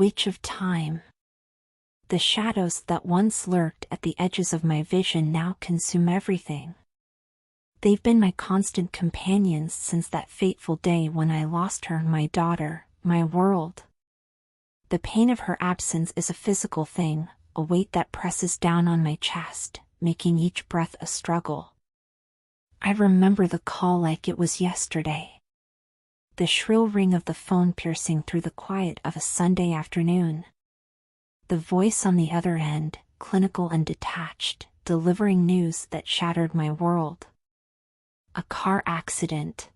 witch of time. The shadows that once lurked at the edges of my vision now consume everything. They've been my constant companions since that fateful day when I lost her, my daughter, my world. The pain of her absence is a physical thing, a weight that presses down on my chest, making each breath a struggle. I remember the call like it was yesterday. The shrill ring of the phone piercing through the quiet of a Sunday afternoon. The voice on the other end, clinical and detached, delivering news that shattered my world. A car accident.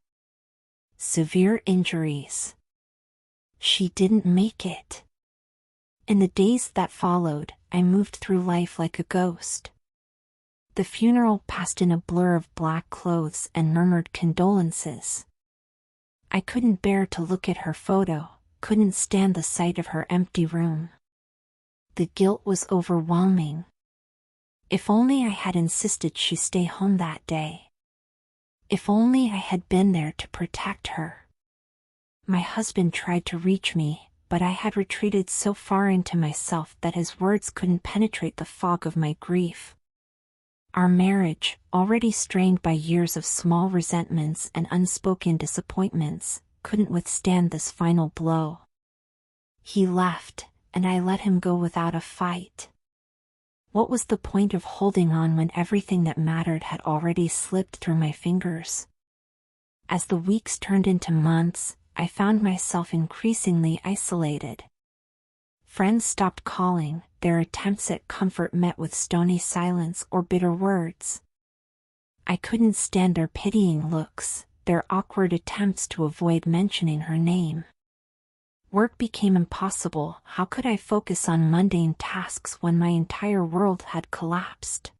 Severe injuries. She didn't make it. In the days that followed, I moved through life like a ghost. The funeral passed in a blur of black clothes and murmured condolences. I couldn't bear to look at her photo, couldn't stand the sight of her empty room. The guilt was overwhelming. If only I had insisted she stay home that day. If only I had been there to protect her. My husband tried to reach me, but I had retreated so far into myself that his words couldn't penetrate the fog of my grief. Our marriage, already strained by years of small resentments and unspoken disappointments, couldn't withstand this final blow. He left, and I let him go without a fight. What was the point of holding on when everything that mattered had already slipped through my fingers? As the weeks turned into months, I found myself increasingly isolated. Friends stopped calling, their attempts at comfort met with stony silence or bitter words. I couldn't stand their pitying looks, their awkward attempts to avoid mentioning her name. Work became impossible. How could I focus on mundane tasks when my entire world had collapsed?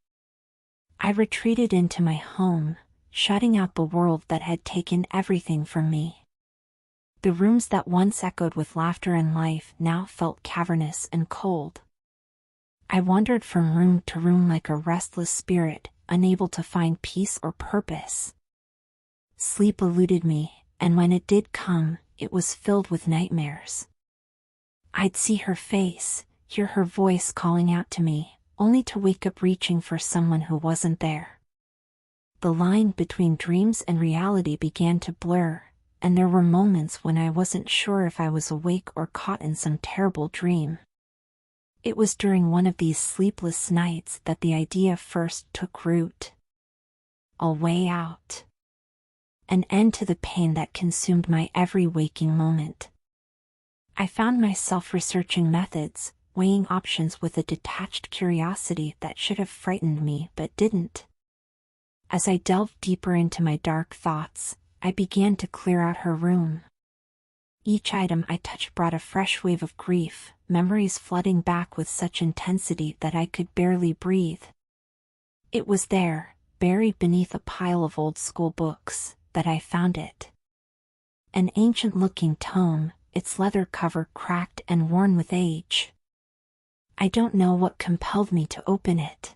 I retreated into my home, shutting out the world that had taken everything from me. The rooms that once echoed with laughter and life now felt cavernous and cold. I wandered from room to room like a restless spirit, unable to find peace or purpose. Sleep eluded me, and when it did come, it was filled with nightmares. I'd see her face, hear her voice calling out to me, only to wake up reaching for someone who wasn't there. The line between dreams and reality began to blur, and there were moments when I wasn't sure if I was awake or caught in some terrible dream. It was during one of these sleepless nights that the idea first took root. A way out. An end to the pain that consumed my every waking moment. I found myself researching methods, weighing options with a detached curiosity that should have frightened me but didn't. As I delved deeper into my dark thoughts, I began to clear out her room. Each item I touched brought a fresh wave of grief, memories flooding back with such intensity that I could barely breathe. It was there, buried beneath a pile of old-school books, that I found it. An ancient-looking tome, its leather cover cracked and worn with age. I don't know what compelled me to open it.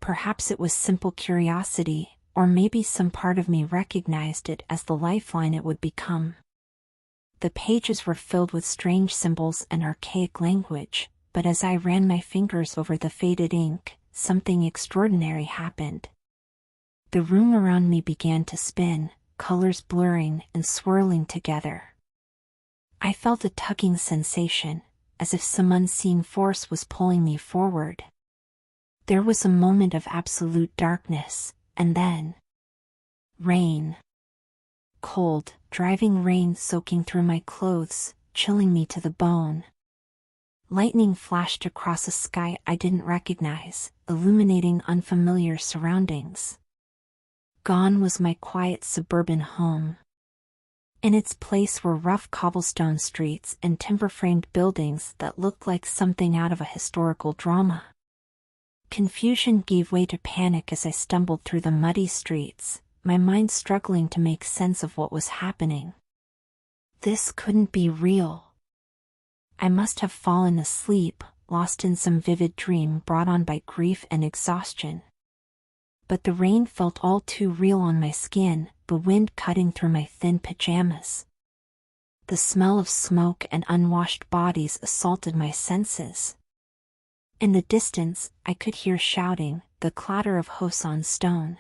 Perhaps it was simple curiosity, or maybe some part of me recognized it as the lifeline it would become. The pages were filled with strange symbols and archaic language, but as I ran my fingers over the faded ink, something extraordinary happened. The room around me began to spin, colors blurring and swirling together. I felt a tugging sensation, as if some unseen force was pulling me forward. There was a moment of absolute darkness, and then rain. Cold, driving rain soaking through my clothes, chilling me to the bone. Lightning flashed across a sky I didn't recognize, illuminating unfamiliar surroundings. Gone was my quiet suburban home. In its place were rough cobblestone streets and timber-framed buildings that looked like something out of a historical drama. Confusion gave way to panic as I stumbled through the muddy streets, my mind struggling to make sense of what was happening. This couldn't be real. I must have fallen asleep, lost in some vivid dream brought on by grief and exhaustion. But the rain felt all too real on my skin, the wind cutting through my thin pajamas. The smell of smoke and unwashed bodies assaulted my senses. In the distance, I could hear shouting, the clatter of hoofs on stone.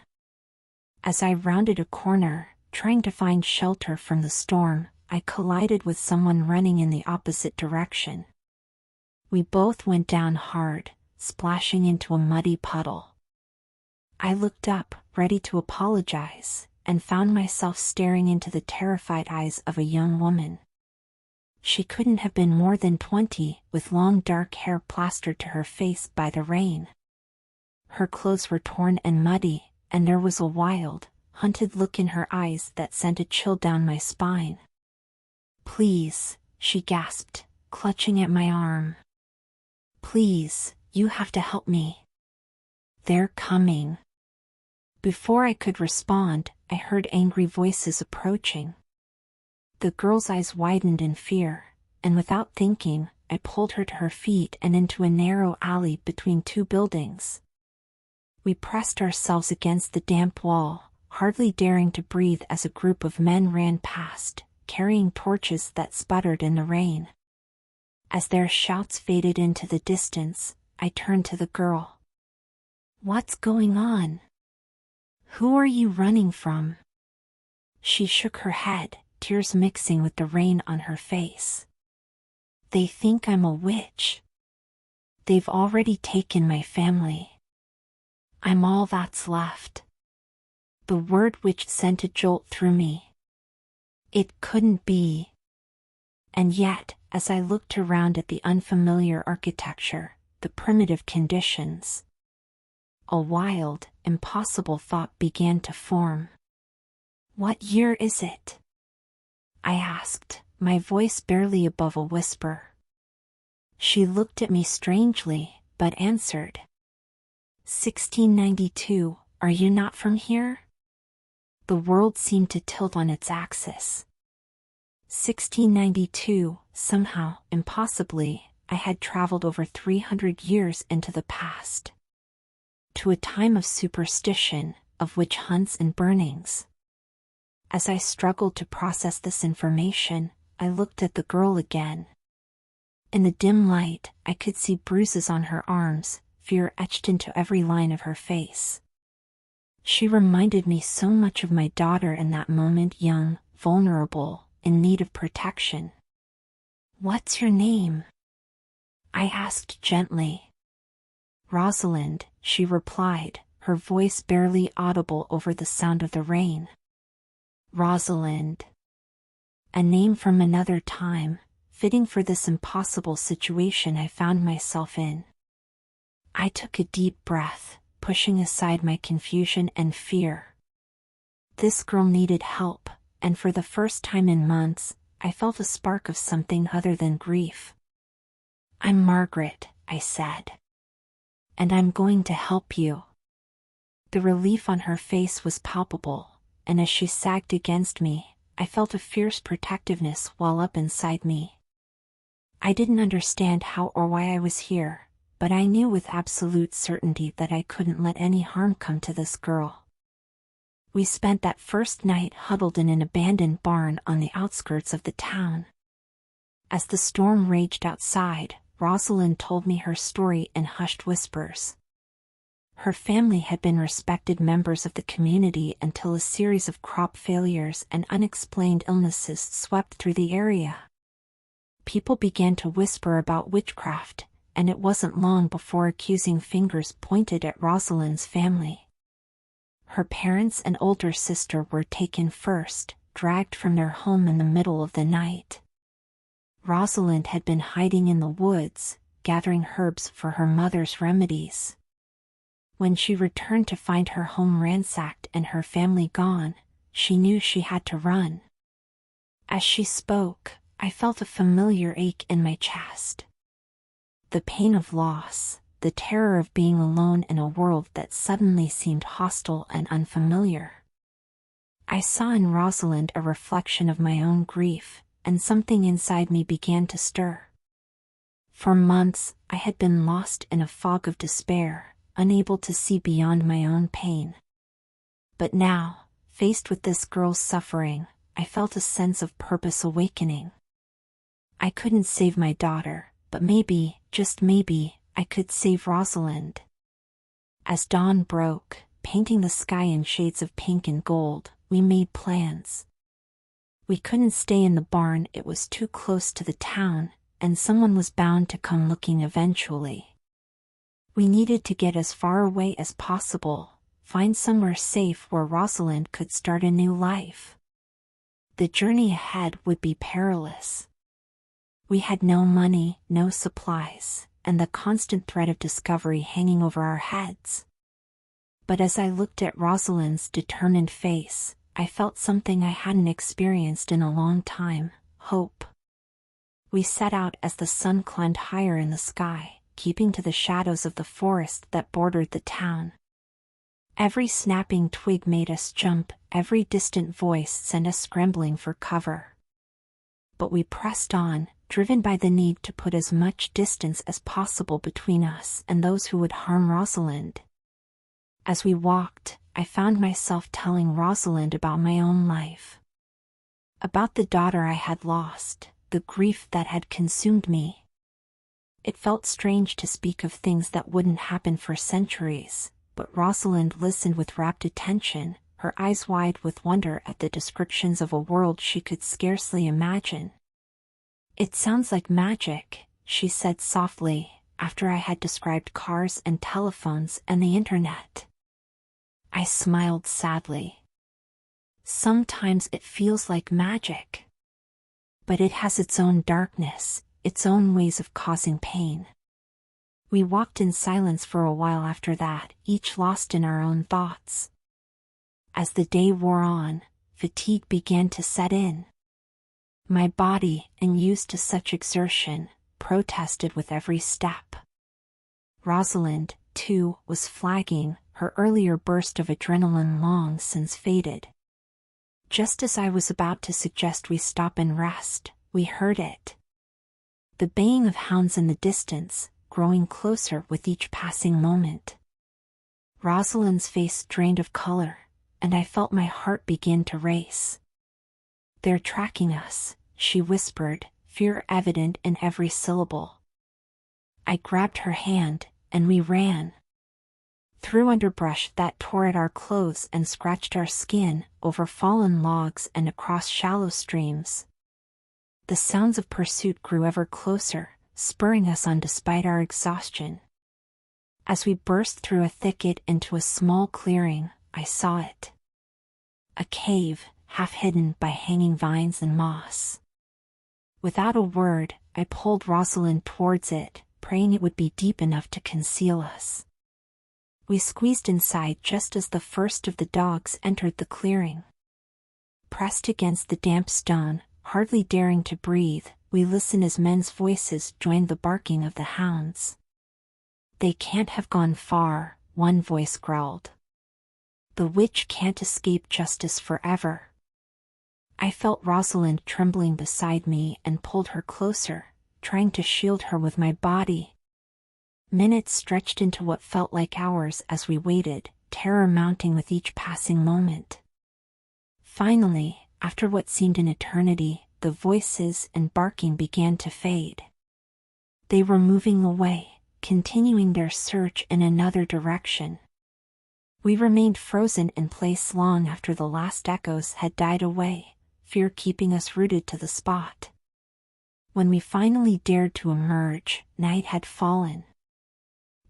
As I rounded a corner, trying to find shelter from the storm, I collided with someone running in the opposite direction. We both went down hard, splashing into a muddy puddle. I looked up, ready to apologize, and found myself staring into the terrified eyes of a young woman. She couldn't have been more than 20, with long dark hair plastered to her face by the rain. Her clothes were torn and muddy, and there was a wild, hunted look in her eyes that sent a chill down my spine. "Please," she gasped, clutching at my arm. "Please, you have to help me. They're coming." Before I could respond, I heard angry voices approaching. The girl's eyes widened in fear, and without thinking, I pulled her to her feet and into a narrow alley between two buildings. We pressed ourselves against the damp wall, hardly daring to breathe as a group of men ran past, carrying torches that sputtered in the rain. As their shouts faded into the distance, I turned to the girl. "What's going on? Who are you running from?" She shook her head, tears mixing with the rain on her face. "They think I'm a witch. They've already taken my family. I'm all that's left." The word witch sent a jolt through me. It couldn't be. And yet, as I looked around at the unfamiliar architecture, the primitive conditions, a wild, impossible thought began to form. "What year is it?" I asked, my voice barely above a whisper. She looked at me strangely, but answered. 1692, are you not from here?" The world seemed to tilt on its axis. 1692, somehow, impossibly, I had traveled over 300 years into the past. To a time of superstition, of witch hunts and burnings. As I struggled to process this information, I looked at the girl again. In the dim light, I could see bruises on her arms, fear etched into every line of her face. She reminded me so much of my daughter in that moment, young, vulnerable, in need of protection. "What's your name?" I asked gently. "Rosalind," she replied, her voice barely audible over the sound of the rain. Rosalind. A name from another time, fitting for this impossible situation I found myself in. I took a deep breath, pushing aside my confusion and fear. This girl needed help, and for the first time in months, I felt a spark of something other than grief. "I'm Margaret," I said. "And I'm going to help you." The relief on her face was palpable, and as she sagged against me, I felt a fierce protectiveness well up inside me. I didn't understand how or why I was here, but I knew with absolute certainty that I couldn't let any harm come to this girl. We spent that first night huddled in an abandoned barn on the outskirts of the town. As the storm raged outside, Rosalind told me her story in hushed whispers. Her family had been respected members of the community until a series of crop failures and unexplained illnesses swept through the area. People began to whisper about witchcraft, and it wasn't long before accusing fingers pointed at Rosalind's family. Her parents and older sister were taken first, dragged from their home in the middle of the night. Rosalind had been hiding in the woods, gathering herbs for her mother's remedies. When she returned to find her home ransacked and her family gone, she knew she had to run. As she spoke, I felt a familiar ache in my chest. The pain of loss, the terror of being alone in a world that suddenly seemed hostile and unfamiliar. I saw in Rosalind a reflection of my own grief, and something inside me began to stir. For months, I had been lost in a fog of despair, unable to see beyond my own pain. But now, faced with this girl's suffering, I felt a sense of purpose awakening. I couldn't save my daughter, but maybe, just maybe, I could save Rosalind. As dawn broke, painting the sky in shades of pink and gold, we made plans. We couldn't stay in the barn, it was too close to the town, and someone was bound to come looking eventually. We needed to get as far away as possible, find somewhere safe where Rosalind could start a new life. The journey ahead would be perilous. We had no money, no supplies, and the constant threat of discovery hanging over our heads. But as I looked at Rosalind's determined face, I felt something I hadn't experienced in a long time: hope. We set out as the sun climbed higher in the sky, keeping to the shadows of the forest that bordered the town. Every snapping twig made us jump, every distant voice sent us scrambling for cover. But we pressed on, driven by the need to put as much distance as possible between us and those who would harm Rosalind. As we walked, I found myself telling Rosalind about my own life. About the daughter I had lost, the grief that had consumed me. It felt strange to speak of things that wouldn't happen for centuries, but Rosalind listened with rapt attention, her eyes wide with wonder at the descriptions of a world she could scarcely imagine. "It sounds like magic," she said softly, after I had described cars and telephones and the internet. I smiled sadly. "Sometimes it feels like magic. But it has its own darkness, its own ways of causing pain." We walked in silence for a while after that, each lost in our own thoughts. As the day wore on, fatigue began to set in. My body, unused to such exertion, protested with every step. Rosalind, too, was flagging, her earlier burst of adrenaline long since faded. Just as I was about to suggest we stop and rest, we heard it. The baying of hounds in the distance, growing closer with each passing moment. Rosalind's face drained of color, and I felt my heart begin to race. "They're tracking us," she whispered, fear evident in every syllable. I grabbed her hand, and we ran. Through underbrush that tore at our clothes and scratched our skin, over fallen logs and across shallow streams. The sounds of pursuit grew ever closer, spurring us on despite our exhaustion. As we burst through a thicket into a small clearing, I saw it. A cave, half hidden by hanging vines and moss. Without a word, I pulled Rosalind towards it, praying it would be deep enough to conceal us. We squeezed inside just as the first of the dogs entered the clearing. Pressed against the damp stone, hardly daring to breathe, we listened as men's voices joined the barking of the hounds. "They can't have gone far," one voice growled. "The witch can't escape justice forever." I felt Rosalind trembling beside me and pulled her closer, trying to shield her with my body. Minutes stretched into what felt like hours as we waited, terror mounting with each passing moment. Finally, after what seemed an eternity, the voices and barking began to fade. They were moving away, continuing their search in another direction. We remained frozen in place long after the last echoes had died away, fear keeping us rooted to the spot. When we finally dared to emerge, night had fallen.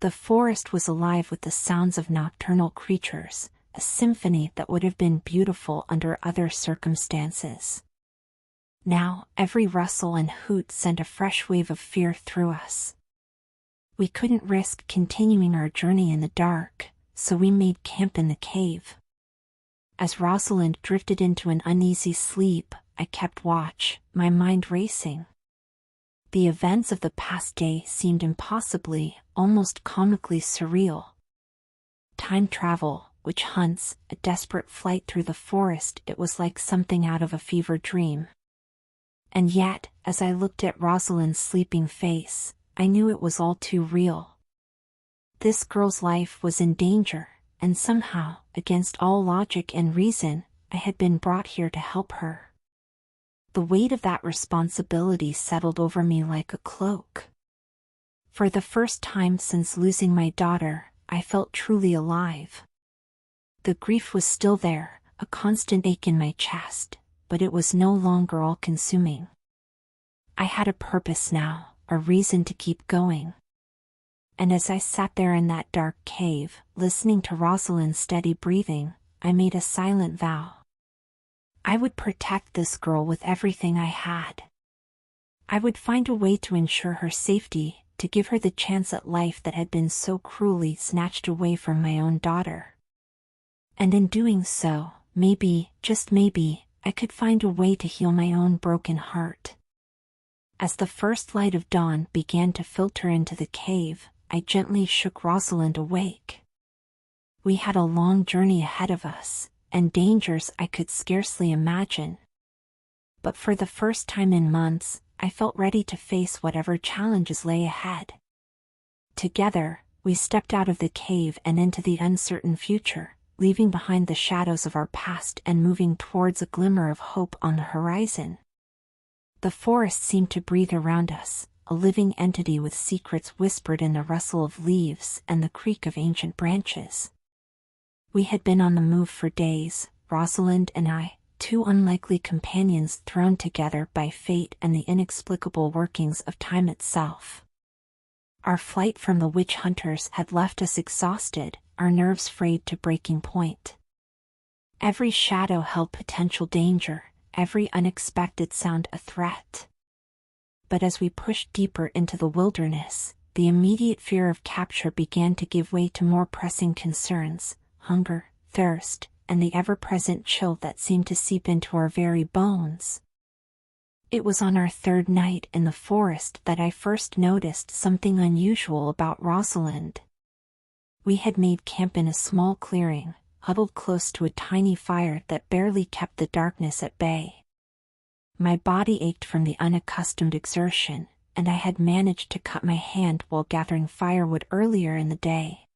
The forest was alive with the sounds of nocturnal creatures, a symphony that would have been beautiful under other circumstances. Now, every rustle and hoot sent a fresh wave of fear through us. We couldn't risk continuing our journey in the dark, so we made camp in the cave. As Rosalind drifted into an uneasy sleep, I kept watch, my mind racing. The events of the past day seemed impossibly, almost comically surreal. Time travel, witch hunts, a desperate flight through the forest, it was like something out of a fever dream. And yet, as I looked at Rosalind's sleeping face, I knew it was all too real. This girl's life was in danger, and somehow, against all logic and reason, I had been brought here to help her. the weight of that responsibility settled over me like a cloak. For the first time since losing my daughter, I felt truly alive. The grief was still there, a constant ache in my chest, but it was no longer all-consuming. I had a purpose now, a reason to keep going. And as I sat there in that dark cave, listening to Rosalind's steady breathing, I made a silent vow. I would protect this girl with everything I had. I would find a way to ensure her safety, to give her the chance at life that had been so cruelly snatched away from my own daughter. And in doing so, maybe, just maybe, I could find a way to heal my own broken heart. As the first light of dawn began to filter into the cave, I gently shook Rosalind awake. We had a long journey ahead of us, and dangers I could scarcely imagine. But for the first time in months, I felt ready to face whatever challenges lay ahead. Together, we stepped out of the cave and into the uncertain future, leaving behind the shadows of our past and moving towards a glimmer of hope on the horizon. The forest seemed to breathe around us, a living entity with secrets whispered in the rustle of leaves and the creak of ancient branches. We had been on the move for days, Rosalind and I, two unlikely companions thrown together by fate and the inexplicable workings of time itself. Our flight from the witch hunters had left us exhausted, our nerves frayed to breaking point. Every shadow held potential danger, every unexpected sound a threat. But as we pushed deeper into the wilderness, the immediate fear of capture began to give way to more pressing concerns: hunger, thirst, and the ever-present chill that seemed to seep into our very bones. It was on our third night in the forest that I first noticed something unusual about Rosalind. We had made camp in a small clearing, huddled close to a tiny fire that barely kept the darkness at bay. My body ached from the unaccustomed exertion, and I had managed to cut my hand while gathering firewood earlier in the day.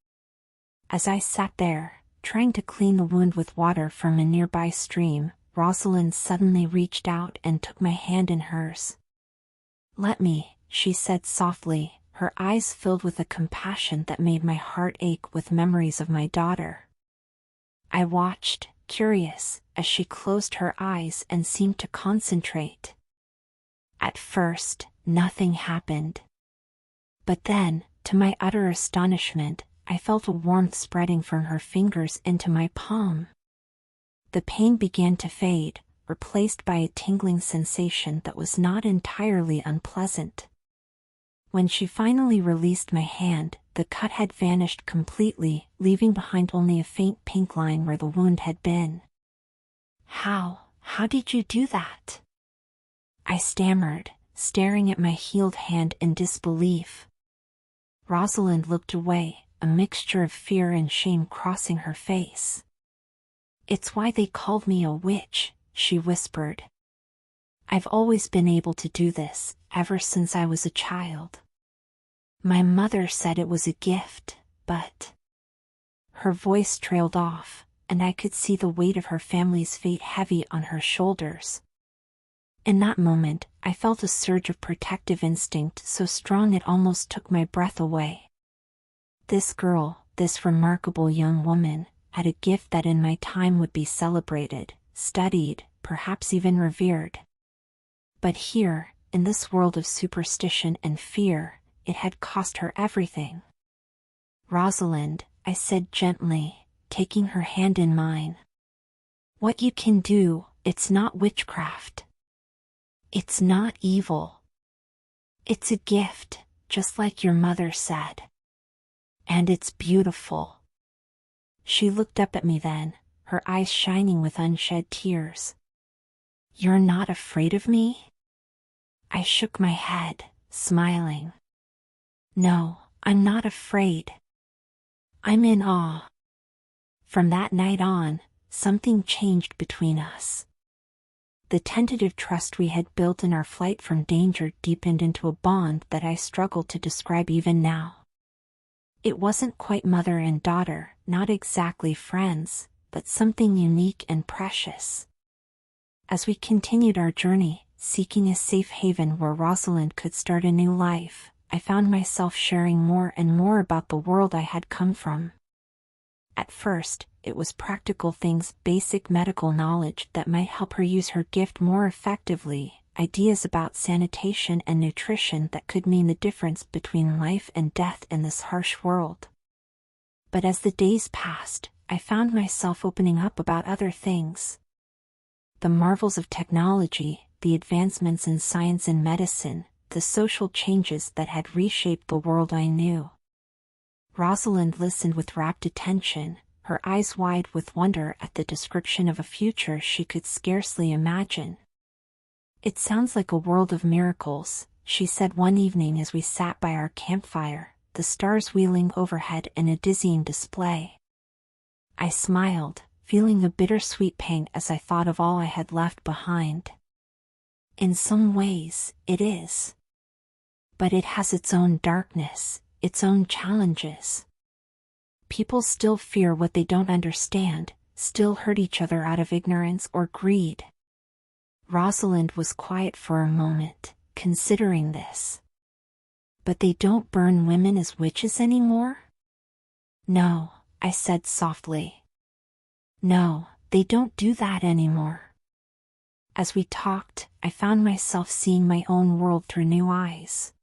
As I sat there, trying to clean the wound with water from a nearby stream, Rosalind suddenly reached out and took my hand in hers. "Let me," she said softly, her eyes filled with a compassion that made my heart ache with memories of my daughter. I watched, curious, as she closed her eyes and seemed to concentrate. At first, nothing happened. But then, to my utter astonishment, I felt a warmth spreading from her fingers into my palm. The pain began to fade, replaced by a tingling sensation that was not entirely unpleasant. When she finally released my hand, the cut had vanished completely, leaving behind only a faint pink line where the wound had been. How did you do that?" I stammered, staring at my healed hand in disbelief. Rosalind looked away, a mixture of fear and shame crossing her face. "It's why they called me a witch," she whispered. "I've always been able to do this, ever since I was a child. My mother said it was a gift, but..." Her voice trailed off, and I could see the weight of her family's fate heavy on her shoulders. In that moment, I felt a surge of protective instinct so strong it almost took my breath away. This girl, this remarkable young woman, had a gift that in my time would be celebrated, studied, perhaps even revered. But here, in this world of superstition and fear, it had cost her everything. "Rosalind," I said gently, taking her hand in mine. "What you can do, it's not witchcraft. It's not evil. It's a gift, just like your mother said. And it's beautiful." She looked up at me then, her eyes shining with unshed tears. "You're not afraid of me?" I shook my head, smiling. "No, I'm not afraid. I'm in awe." From that night on, something changed between us. The tentative trust we had built in our flight from danger deepened into a bond that I struggle to describe even now. It wasn't quite mother and daughter, not exactly friends, but something unique and precious. As we continued our journey, seeking a safe haven where Rosalind could start a new life, I found myself sharing more and more about the world I had come from. At first, it was practical things, basic medical knowledge that might help her use her gift more effectively, ideas about sanitation and nutrition that could mean the difference between life and death in this harsh world. But as the days passed, I found myself opening up about other things. The marvels of technology, the advancements in science and medicine, the social changes that had reshaped the world I knew. Rosalind listened with rapt attention, her eyes wide with wonder at the description of a future she could scarcely imagine. "It sounds like a world of miracles," she said one evening as we sat by our campfire, the stars wheeling overhead in a dizzying display. I smiled, feeling a bittersweet pang as I thought of all I had left behind. In some ways, it is. But it has its own darkness, its own challenges. People still fear what they don't understand, still hurt each other out of ignorance or greed. Rosalind was quiet for a moment, considering this. "But they don't burn women as witches anymore?" "No," I said softly. "No, they don't do that anymore." As we talked, I found myself seeing my own world through new eyes.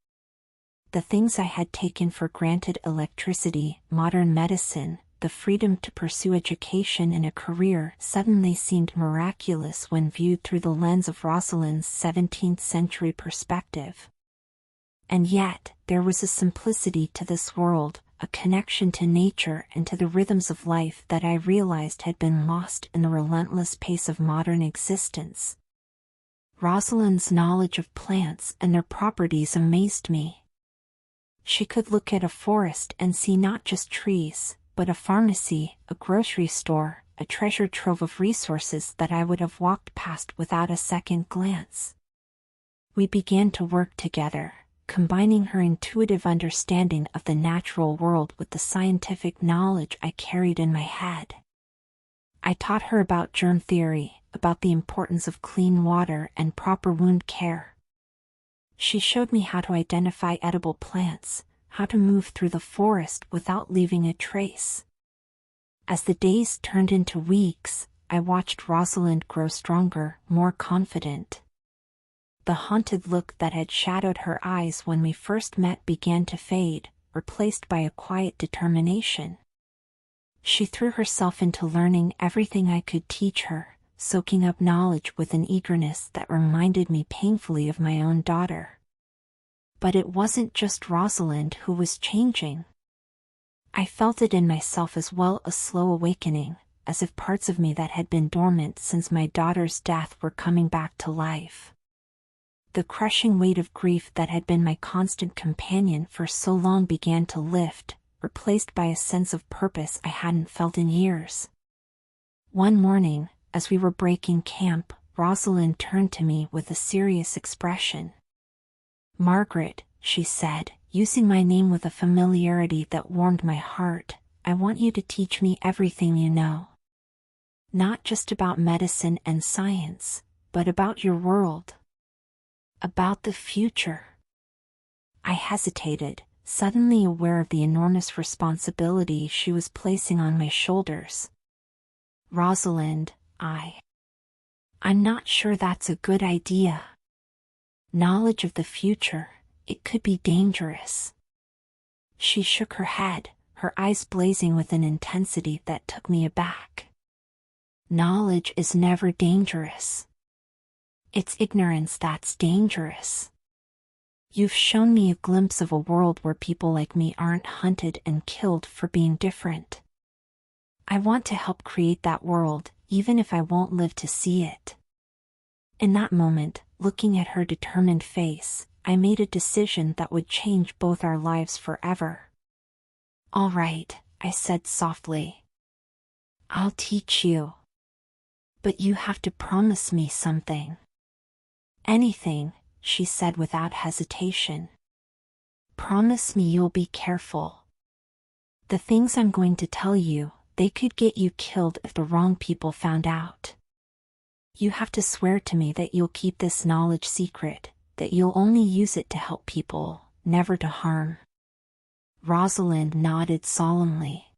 The things I had taken for granted, electricity, modern medicine, the freedom to pursue education and a career, suddenly seemed miraculous when viewed through the lens of Rosalind's 17th century perspective. And yet, there was a simplicity to this world, a connection to nature and to the rhythms of life that I realized had been lost in the relentless pace of modern existence. Rosalind's knowledge of plants and their properties amazed me. She could look at a forest and see not just trees, but a pharmacy, a grocery store, a treasure trove of resources that I would have walked past without a second glance. We began to work together, combining her intuitive understanding of the natural world with the scientific knowledge I carried in my head. I taught her about germ theory, about the importance of clean water and proper wound care. She showed me how to identify edible plants, how to move through the forest without leaving a trace. As the days turned into weeks, I watched Rosalind grow stronger, more confident. The haunted look that had shadowed her eyes when we first met began to fade, replaced by a quiet determination. She threw herself into learning everything I could teach her, soaking up knowledge with an eagerness that reminded me painfully of my own daughter. But it wasn't just Rosalind who was changing. I felt it in myself as well, a slow awakening, as if parts of me that had been dormant since my daughter's death were coming back to life. The crushing weight of grief that had been my constant companion for so long began to lift, replaced by a sense of purpose I hadn't felt in years. One morning, as we were breaking camp, Rosalind turned to me with a serious expression. "Margaret," she said, using my name with a familiarity that warmed my heart, "I want you to teach me everything you know. Not just about medicine and science, but about your world. About the future." I hesitated, suddenly aware of the enormous responsibility she was placing on my shoulders. "Rosalind, I'm not sure that's a good idea. Knowledge of the future, it could be dangerous." She shook her head, her eyes blazing with an intensity that took me aback. "Knowledge is never dangerous. It's ignorance that's dangerous. You've shown me a glimpse of a world where people like me aren't hunted and killed for being different. I want to help create that world, even if I won't live to see it." In that moment, looking at her determined face, I made a decision that would change both our lives forever. "All right," I said softly. "I'll teach you. But you have to promise me something." "Anything," she said without hesitation. "Promise me you'll be careful. The things I'm going to tell you, they could get you killed if the wrong people found out." You have to swear to me that you'll keep this knowledge secret, that you'll only use it to help people, never to harm." Rosalind nodded solemnly.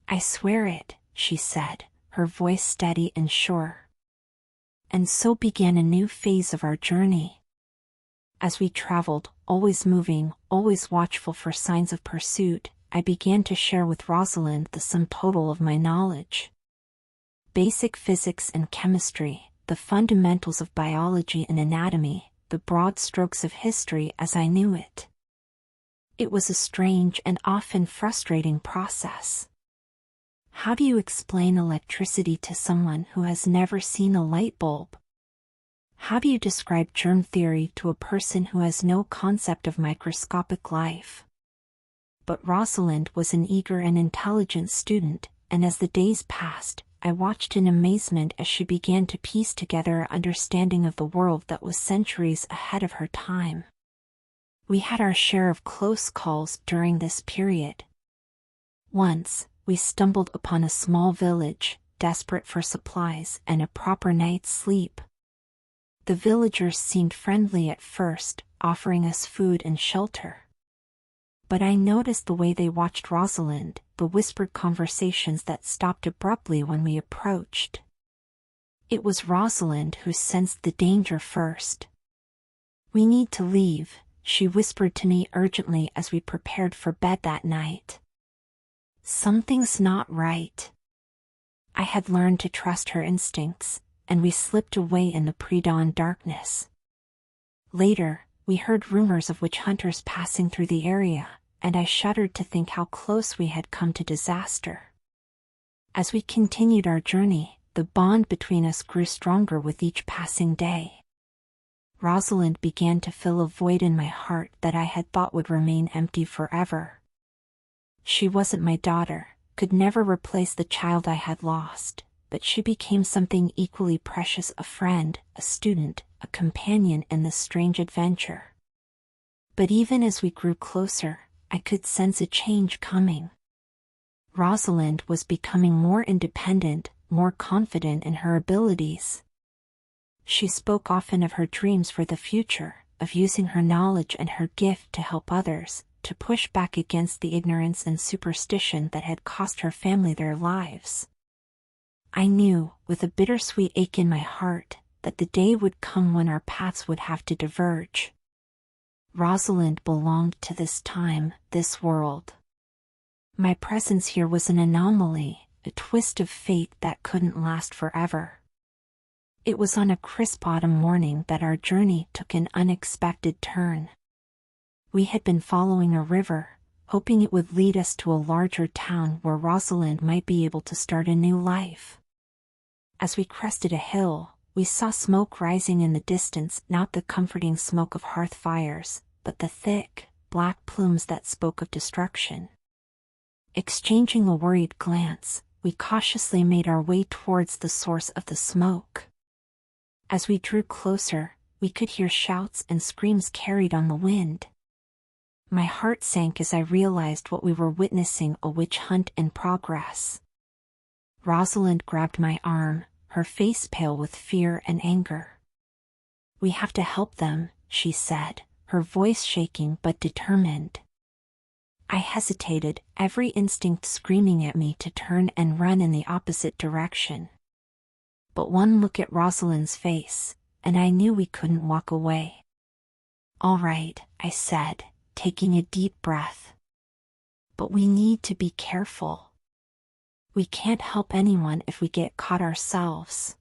"I swear it," she said, her voice steady and sure. And so began a new phase of our journey. As we traveled, always moving, always watchful for signs of pursuit, I began to share with Rosalind the sum total of my knowledge. Basic physics and chemistry, the fundamentals of biology and anatomy, the broad strokes of history as I knew it. It was a strange and often frustrating process. How do you explain electricity to someone who has never seen a light bulb? How do you describe germ theory to a person who has no concept of microscopic life? But Rosalind was an eager and intelligent student, and as the days passed, I watched in amazement as she began to piece together an understanding of the world that was centuries ahead of her time. We had our share of close calls during this period. Once, we stumbled upon a small village, desperate for supplies and a proper night's sleep. The villagers seemed friendly at first, offering us food and shelter. But I noticed the way they watched Rosalind, the whispered conversations that stopped abruptly when we approached. It was Rosalind who sensed the danger first. "We need to leave," she whispered to me urgently as we prepared for bed that night. "Something's not right." I had learned to trust her instincts, and we slipped away in the pre-dawn darkness. Later, we heard rumors of witch hunters passing through the area, and I shuddered to think how close we had come to disaster. As we continued our journey, the bond between us grew stronger with each passing day. Rosalind began to fill a void in my heart that I had thought would remain empty forever. She wasn't my daughter, could never replace the child I had lost, but she became something equally precious: a friend, a student, a companion in this strange adventure. But even as we grew closer, I could sense a change coming. Rosalind was becoming more independent, more confident in her abilities. She spoke often of her dreams for the future, of using her knowledge and her gift to help others, to push back against the ignorance and superstition that had cost her family their lives. I knew, with a bittersweet ache in my heart, that the day would come when our paths would have to diverge. Rosalind belonged to this time, this world. My presence here was an anomaly, a twist of fate that couldn't last forever. It was on a crisp autumn morning that our journey took an unexpected turn. We had been following a river, hoping it would lead us to a larger town where Rosalind might be able to start a new life. As we crested a hill, we saw smoke rising in the distance, not the comforting smoke of hearth fires, but the thick, black plumes that spoke of destruction. Exchanging a worried glance, we cautiously made our way towards the source of the smoke. As we drew closer, we could hear shouts and screams carried on the wind. My heart sank as I realized what we were witnessing: a witch hunt in progress. Rosalind grabbed my arm, her face pale with fear and anger. "We have to help them," she said, her voice shaking but determined. I hesitated, every instinct screaming at me to turn and run in the opposite direction. But one look at Rosalind's face, and I knew we couldn't walk away. "All right," I said, taking a deep breath. "But we need to be careful. We can't help anyone if we get caught ourselves."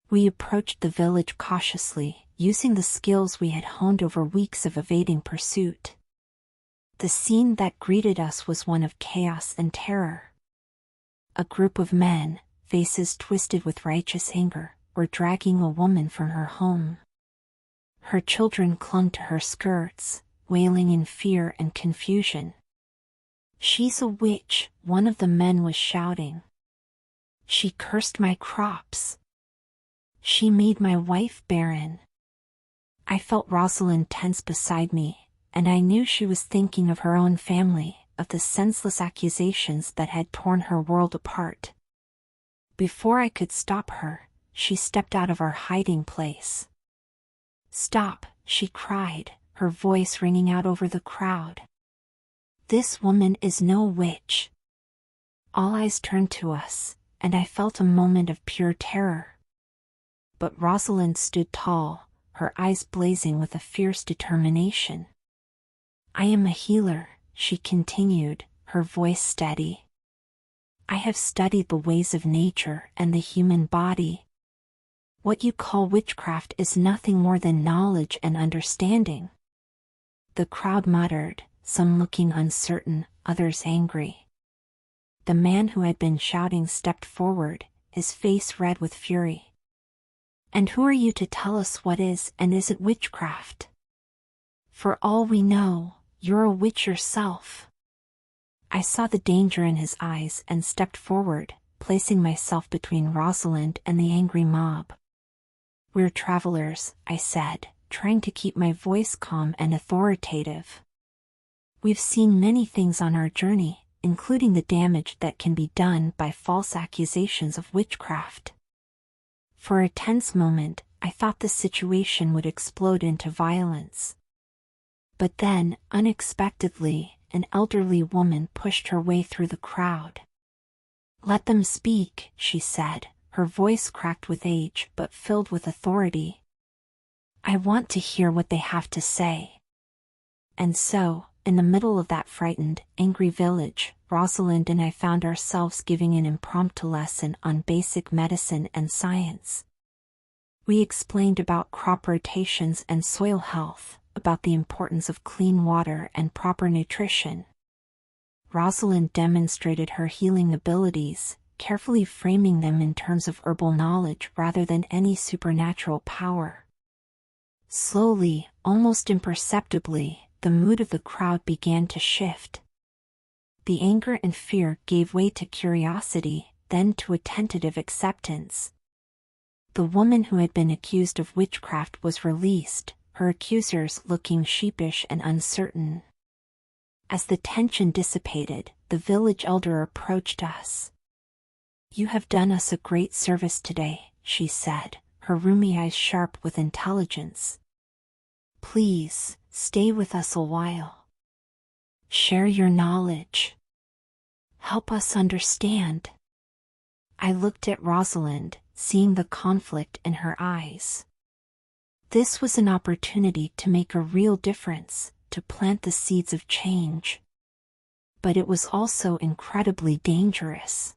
We approached the village cautiously, using the skills we had honed over weeks of evading pursuit. The scene that greeted us was one of chaos and terror. A group of men, faces twisted with righteous anger, were dragging a woman from her home. Her children clung to her skirts, wailing in fear and confusion. "She's a witch," one of the men was shouting. "She cursed my crops. She made my wife barren." I felt Rosalind tense beside me, and I knew she was thinking of her own family, of the senseless accusations that had torn her world apart. Before I could stop her, she stepped out of our hiding place. "Stop," she cried, her voice ringing out over the crowd. "This woman is no witch." All eyes turned to us, and I felt a moment of pure terror. But Rosalind stood tall, her eyes blazing with a fierce determination. "I am a healer," she continued, her voice steady. "I have studied the ways of nature and the human body. What you call witchcraft is nothing more than knowledge and understanding." The crowd muttered, some looking uncertain, others angry. The man who had been shouting stepped forward, his face red with fury. "And who are you to tell us what is and isn't witchcraft? For all we know, you're a witch yourself." I saw the danger in his eyes and stepped forward, placing myself between Rosalind and the angry mob. "We're travelers," I said, trying to keep my voice calm and authoritative. "We've seen many things on our journey, including the damage that can be done by false accusations of witchcraft." For a tense moment, I thought the situation would explode into violence. But then, unexpectedly, an elderly woman pushed her way through the crowd. "Let them speak," she said, her voice cracked with age but filled with authority. "I want to hear what they have to say." And so, in the middle of that frightened, angry village, Rosalind and I found ourselves giving an impromptu lesson on basic medicine and science. We explained about crop rotations and soil health, about the importance of clean water and proper nutrition. Rosalind demonstrated her healing abilities, carefully framing them in terms of herbal knowledge rather than any supernatural power. Slowly, almost imperceptibly, the mood of the crowd began to shift. The anger and fear gave way to curiosity, then to a tentative acceptance. The woman who had been accused of witchcraft was released, her accusers looking sheepish and uncertain. As the tension dissipated, the village elder approached us. "You have done us a great service today," she said, her rheumy eyes sharp with intelligence. "Please, stay with us a while. Share your knowledge. Help us understand." I looked at Rosalind, seeing the conflict in her eyes. This was an opportunity to make a real difference, to plant the seeds of change. But it was also incredibly dangerous.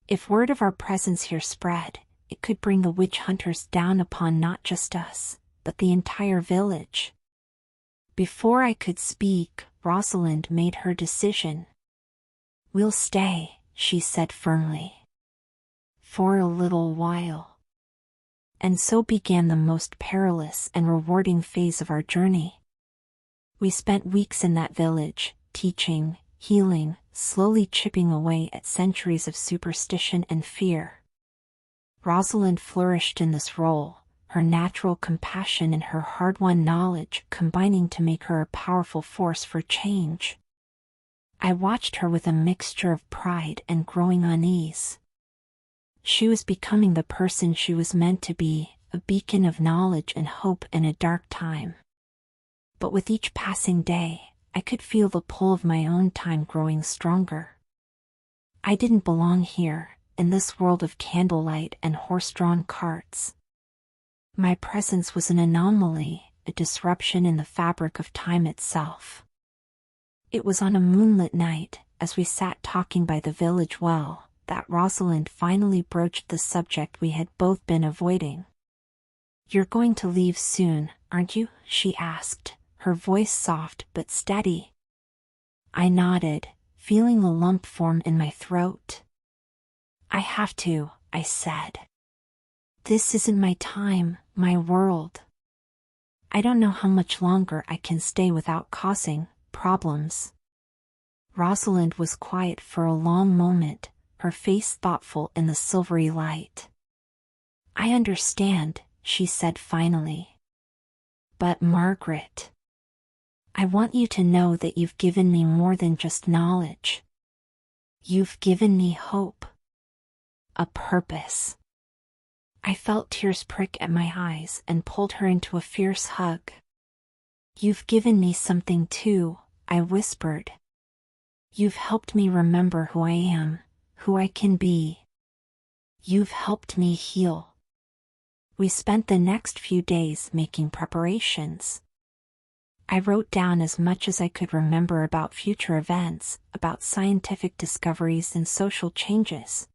If word of our presence here spread, it could bring the witch hunters down upon not just us, but the entire village. Before I could speak, Rosalind made her decision. "We'll stay," she said firmly. "For a little while." And so began the most perilous and rewarding phase of our journey. We spent weeks in that village, teaching, healing, slowly chipping away at centuries of superstition and fear. Rosalind flourished in this role, her natural compassion and her hard-won knowledge combining to make her a powerful force for change. I watched her with a mixture of pride and growing unease. She was becoming the person she was meant to be, a beacon of knowledge and hope in a dark time. But with each passing day, I could feel the pull of my own time growing stronger. I didn't belong here, in this world of candlelight and horse-drawn carts. My presence was an anomaly, a disruption in the fabric of time itself. It was on a moonlit night, as we sat talking by the village well, that Rosalind finally broached the subject we had both been avoiding. "You're going to leave soon, aren't you?" she asked, her voice soft but steady. I nodded, feeling a lump form in my throat. "I have to," I said. "This isn't my time, my world. I don't know how much longer I can stay without causing problems." Rosalind was quiet for a long moment, her face thoughtful in the silvery light. "I understand," she said finally. "But Margaret, I want you to know that you've given me more than just knowledge. You've given me hope. A purpose. I felt tears prick at my eyes and pulled her into a fierce hug. "You've given me something too," I whispered. "You've helped me remember who I am, who I can be. You've helped me heal." We spent the next few days making preparations. I wrote down as much as I could remember about future events, about scientific discoveries and social changes.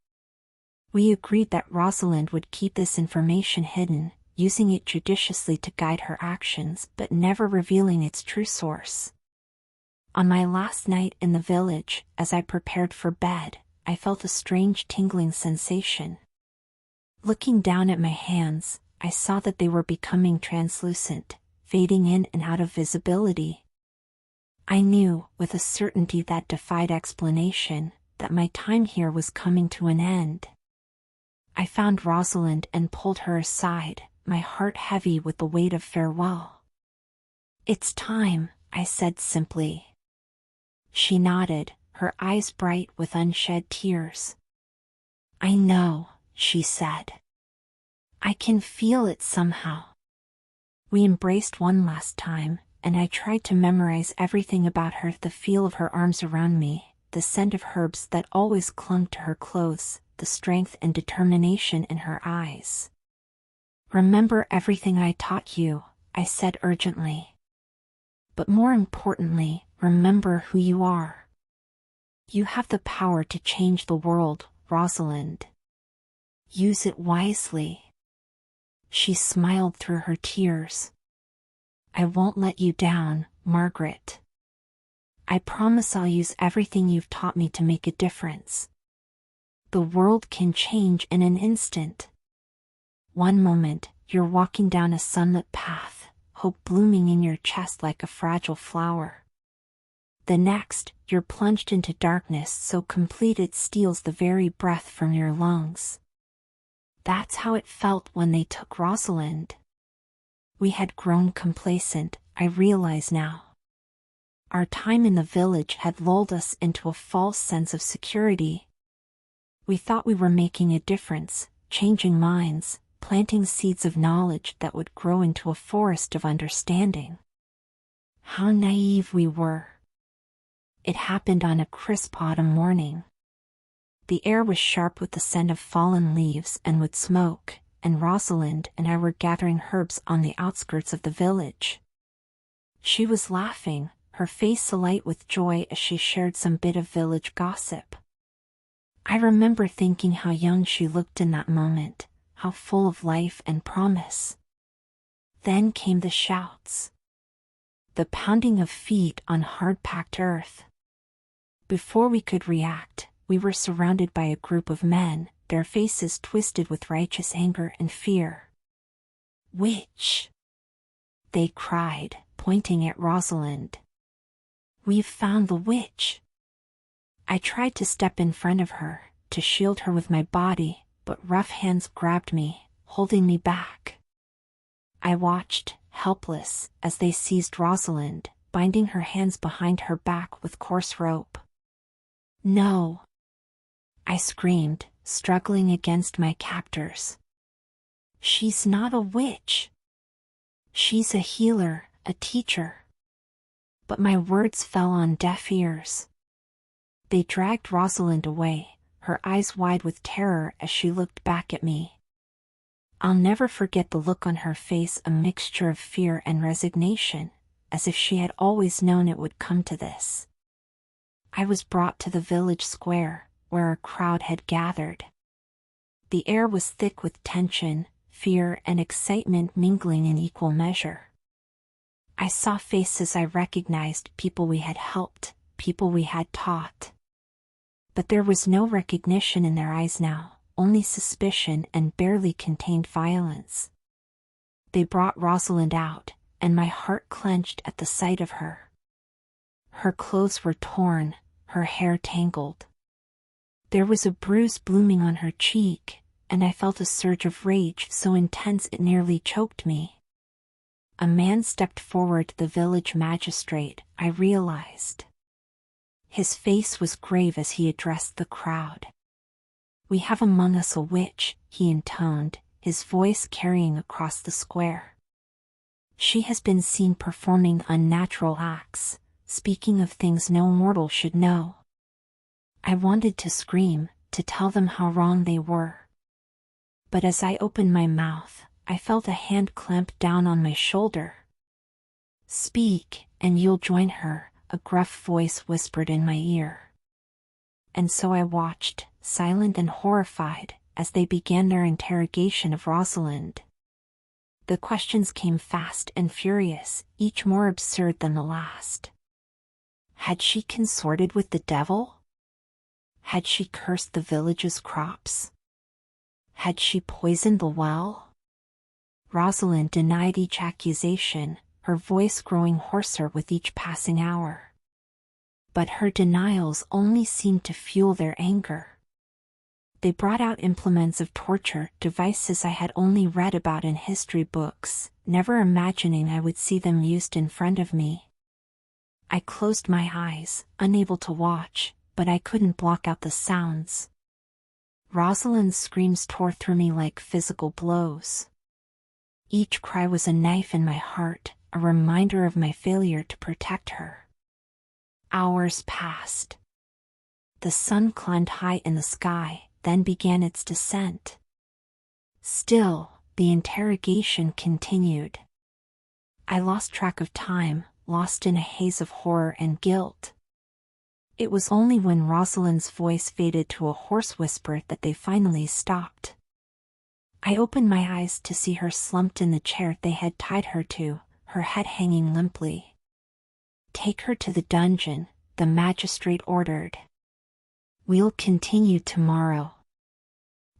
We agreed that Rosalind would keep this information hidden, using it judiciously to guide her actions but never revealing its true source. On my last night in the village, as I prepared for bed, I felt a strange tingling sensation. Looking down at my hands, I saw that they were becoming translucent, fading in and out of visibility. I knew, with a certainty that defied explanation, that my time here was coming to an end. I found Rosalind and pulled her aside, my heart heavy with the weight of farewell. "It's time," I said simply. She nodded, her eyes bright with unshed tears. "I know," she said. "I can feel it somehow." We embraced one last time, and I tried to memorize everything about her: the feel of her arms around me, the scent of herbs that always clung to her clothes, the strength and determination in her eyes. "Remember everything I taught you," I said urgently. "But more importantly, remember who you are. You have the power to change the world, Rosalind. Use it wisely." She smiled through her tears. "I won't let you down, Margaret. I promise I'll use everything you've taught me to make a difference. The world can change in an instant. One moment, you're walking down a sunlit path, hope blooming in your chest like a fragile flower. The next, you're plunged into darkness so complete it steals the very breath from your lungs. That's how it felt when they took Rosalind. We had grown complacent, I realize now. Our time in the village had lulled us into a false sense of security. We thought we were making a difference, changing minds, planting seeds of knowledge that would grow into a forest of understanding. How naive we were. It happened on a crisp autumn morning. The air was sharp with the scent of fallen leaves and wood smoke, and Rosalind and I were gathering herbs on the outskirts of the village. She was laughing, her face alight with joy as she shared some bit of village gossip. I remember thinking how young she looked in that moment, how full of life and promise. Then came the shouts. The pounding of feet on hard-packed earth. Before we could react, we were surrounded by a group of men, their faces twisted with righteous anger and fear. "Witch!" they cried, pointing at Rosalind. "We've found the witch." I tried to step in front of her, to shield her with my body, but rough hands grabbed me, holding me back. I watched, helpless, as they seized Rosalind, binding her hands behind her back with coarse rope. "No!" I screamed, struggling against my captors. "She's not a witch. She's a healer, a teacher." But my words fell on deaf ears. They dragged Rosalind away, her eyes wide with terror as she looked back at me. I'll never forget the look on her face, a mixture of fear and resignation, as if she had always known it would come to this. I was brought to the village square, where a crowd had gathered. The air was thick with tension, fear and excitement mingling in equal measure. I saw faces I recognized, people we had helped, people we had taught. But there was no recognition in their eyes now, only suspicion and barely contained violence. They brought Rosalind out, and my heart clenched at the sight of her. Her clothes were torn, her hair tangled. There was a bruise blooming on her cheek, and I felt a surge of rage so intense it nearly choked me. A man stepped forward, the village magistrate, I realized. His face was grave as he addressed the crowd. "We have among us a witch," he intoned, his voice carrying across the square. She has been seen performing unnatural acts, speaking of things no mortal should know. I wanted to scream, to tell them how wrong they were. But as I opened my mouth, I felt a hand clamp down on my shoulder. "Speak, and you'll join her," a gruff voice whispered in my ear. And so I watched, silent and horrified, as they began their interrogation of Rosalind. The questions came fast and furious, each more absurd than the last. Had she consorted with the devil? Had she cursed the village's crops? Had she poisoned the well? Rosalind denied each accusation, her voice growing hoarser with each passing hour. But her denials only seemed to fuel their anger. They brought out implements of torture, devices I had only read about in history books, never imagining I would see them used in front of me. I closed my eyes, unable to watch, but I couldn't block out the sounds. Rosalind's screams tore through me like physical blows. Each cry was a knife in my heart, a reminder of my failure to protect her. Hours passed. The sun climbed high in the sky, then began its descent. Still, the interrogation continued. I lost track of time, lost in a haze of horror and guilt. It was only when Rosalind's voice faded to a hoarse whisper that they finally stopped. I opened my eyes to see her slumped in the chair they had tied her to, her head hanging limply. "Take her to the dungeon," the magistrate ordered. "We'll continue tomorrow."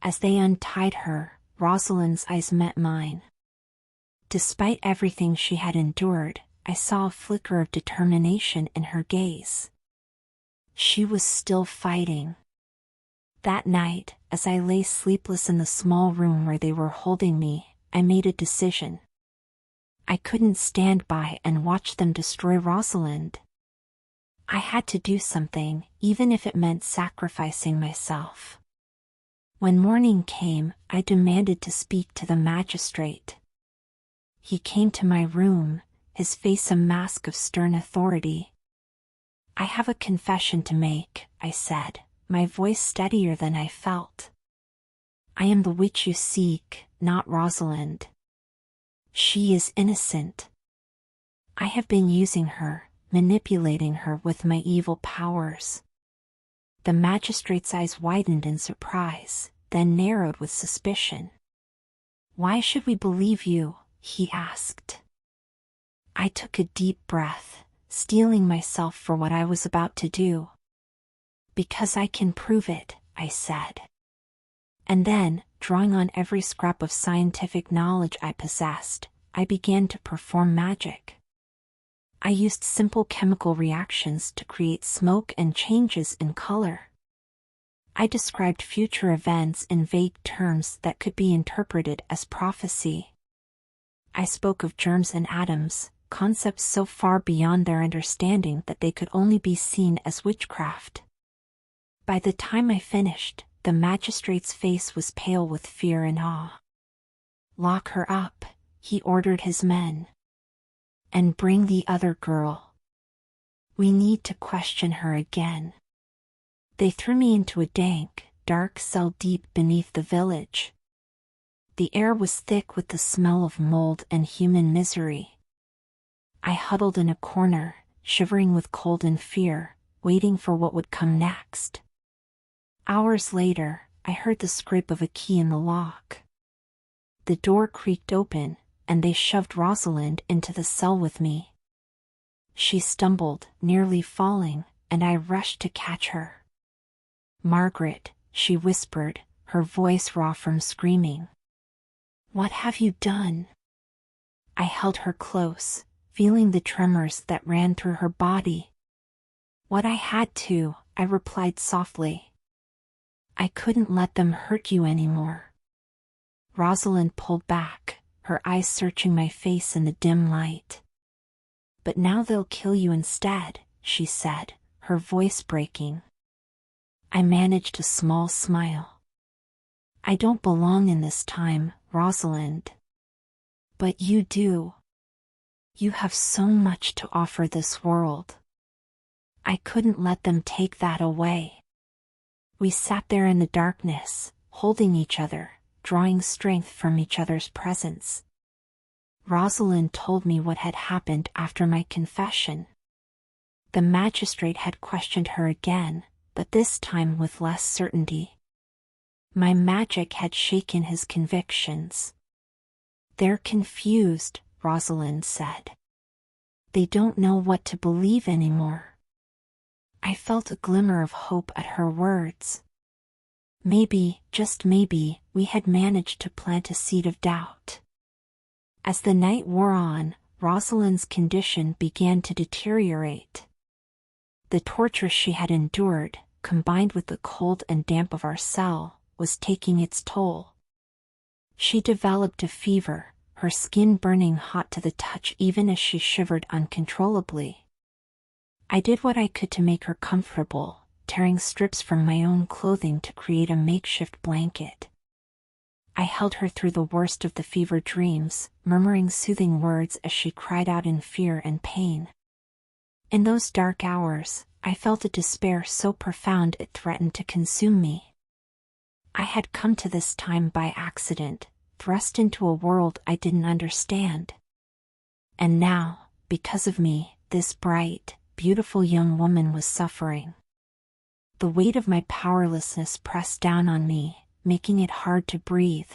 As they untied her, Rosalind's eyes met mine. Despite everything she had endured, I saw a flicker of determination in her gaze. She was still fighting. That night, as I lay sleepless in the small room where they were holding me, I made a decision. I couldn't stand by and watch them destroy Rosalind. I had to do something, even if it meant sacrificing myself. When morning came, I demanded to speak to the magistrate. He came to my room, his face a mask of stern authority. "I have a confession to make," I said, my voice steadier than I felt. "I am the witch you seek, not Rosalind. She is innocent. I have been using her, manipulating her with my evil powers." The magistrate's eyes widened in surprise, then narrowed with suspicion. "Why should we believe you?" he asked. I took a deep breath, steeling myself for what I was about to do. "Because I can prove it," I said. And then, drawing on every scrap of scientific knowledge I possessed, I began to perform magic. I used simple chemical reactions to create smoke and changes in color. I described future events in vague terms that could be interpreted as prophecy. I spoke of germs and atoms, concepts so far beyond their understanding that they could only be seen as witchcraft. By the time I finished, the magistrate's face was pale with fear and awe. "Lock her up," he ordered his men. "And bring the other girl. We need to question her again." They threw me into a dank, dark cell deep beneath the village. The air was thick with the smell of mold and human misery. I huddled in a corner, shivering with cold and fear, waiting for what would come next. Hours later, I heard the scrape of a key in the lock. The door creaked open, and they shoved Rosalind into the cell with me. She stumbled, nearly falling, and I rushed to catch her. "Margaret," she whispered, her voice raw from screaming. "What have you done?" I held her close, feeling the tremors that ran through her body. "What I had to," I replied softly. "I couldn't let them hurt you anymore." Rosalind pulled back, her eyes searching my face in the dim light. "But now they'll kill you instead," she said, her voice breaking. I managed a small smile. I don't belong in this time, Rosalind. But you do. You have so much to offer this world. I couldn't let them take that away. We sat there in the darkness, holding each other, drawing strength from each other's presence. Rosalind told me what had happened after my confession. The magistrate had questioned her again, but this time with less certainty. My magic had shaken his convictions. They're confused, Rosalind said. They don't know what to believe anymore. I felt a glimmer of hope at her words. Maybe, just maybe, we had managed to plant a seed of doubt. As the night wore on, Rosalind's condition began to deteriorate. The torture she had endured, combined with the cold and damp of our cell, was taking its toll. She developed a fever, her skin burning hot to the touch even as she shivered uncontrollably. I did what I could to make her comfortable, tearing strips from my own clothing to create a makeshift blanket. I held her through the worst of the fever dreams, murmuring soothing words as she cried out in fear and pain. In those dark hours, I felt a despair so profound it threatened to consume me. I had come to this time by accident, thrust into a world I didn't understand. And now, because of me, this bright, beautiful young woman was suffering. The weight of my powerlessness pressed down on me, making it hard to breathe.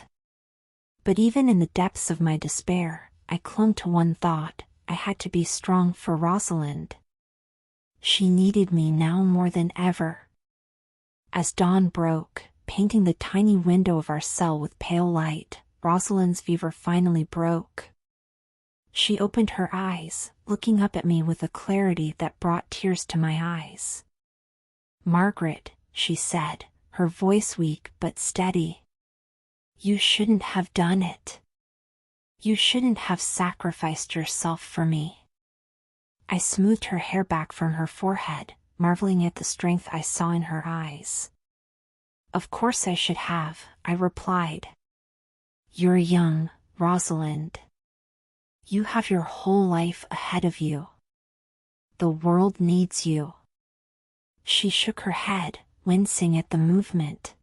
But even in the depths of my despair, I clung to one thought: I had to be strong for Rosalind. She needed me now more than ever. As dawn broke, painting the tiny window of our cell with pale light, Rosalind's fever finally broke. She opened her eyes, looking up at me with a clarity that brought tears to my eyes. "Margaret," she said, her voice weak but steady. "You shouldn't have done it. You shouldn't have sacrificed yourself for me." I smoothed her hair back from her forehead, marveling at the strength I saw in her eyes. "Of course I should have," I replied. "You're young, Rosalind. You have your whole life ahead of you. The world needs you." She shook her head, wincing at the movement.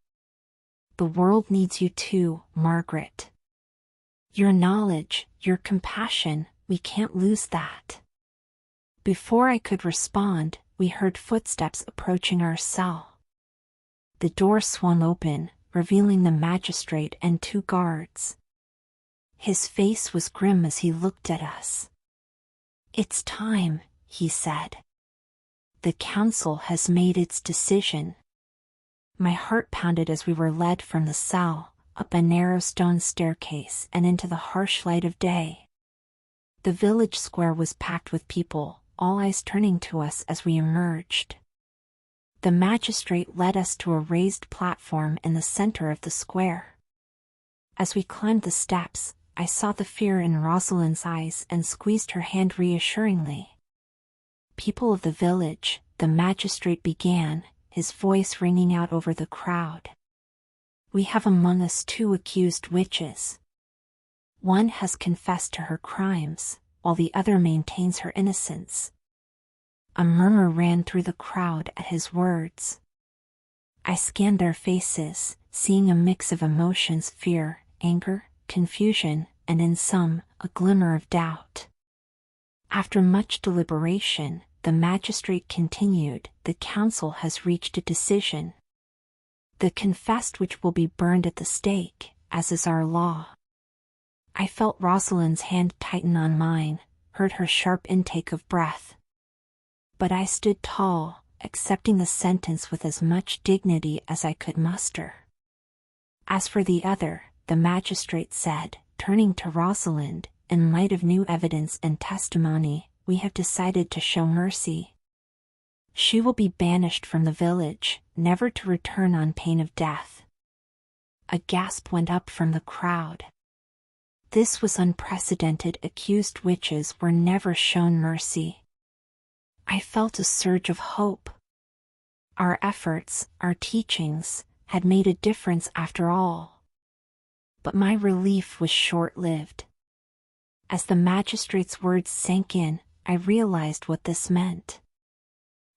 "The world needs you too, Margaret. Your knowledge, your compassion, we can't lose that." Before I could respond, we heard footsteps approaching our cell. The door swung open, revealing the magistrate and 2 guards. His face was grim as he looked at us. "It's time," he said. "The council has made its decision." My heart pounded as we were led from the cell, up a narrow stone staircase and into the harsh light of day. The village square was packed with people, all eyes turning to us as we emerged. The magistrate led us to a raised platform in the center of the square. As we climbed the steps, I saw the fear in Rosalind's eyes and squeezed her hand reassuringly. "People of the village," the magistrate began, his voice ringing out over the crowd. "We have among us 2 accused witches. One has confessed to her crimes, while the other maintains her innocence." A murmur ran through the crowd at his words. I scanned their faces, seeing a mix of emotions: fear, anger, confusion, and in some, a glimmer of doubt. After much deliberation, the magistrate continued, "The council has reached a decision. The confessed witch will be burned at the stake, as is our law." I felt Rosalind's hand tighten on mine, heard her sharp intake of breath. But I stood tall, accepting the sentence with as much dignity as I could muster. "As for the other," the magistrate said, turning to Rosalind, "in light of new evidence and testimony, we have decided to show mercy. She will be banished from the village, never to return on pain of death." A gasp went up from the crowd. This was unprecedented. Accused witches were never shown mercy. I felt a surge of hope. Our efforts, our teachings, had made a difference after all. but my relief was short-lived. As the magistrate's words sank in, I realized what this meant.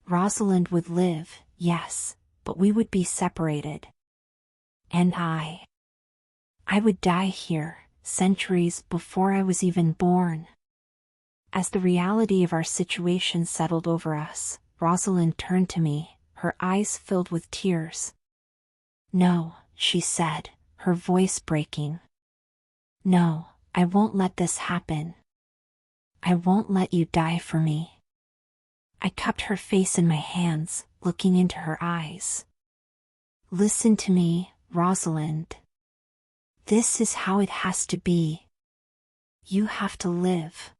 Rosalind would live, yes, but we would be separated. And I would die here, centuries before I was even born. As the reality of our situation settled over us, Rosalind turned to me, her eyes filled with tears. "No," she said, her voice breaking. "No, I won't let this happen. I won't let you die for me." I cupped her face in my hands, looking into her eyes. "Listen to me, Rosalind. This is how it has to be. You have to live.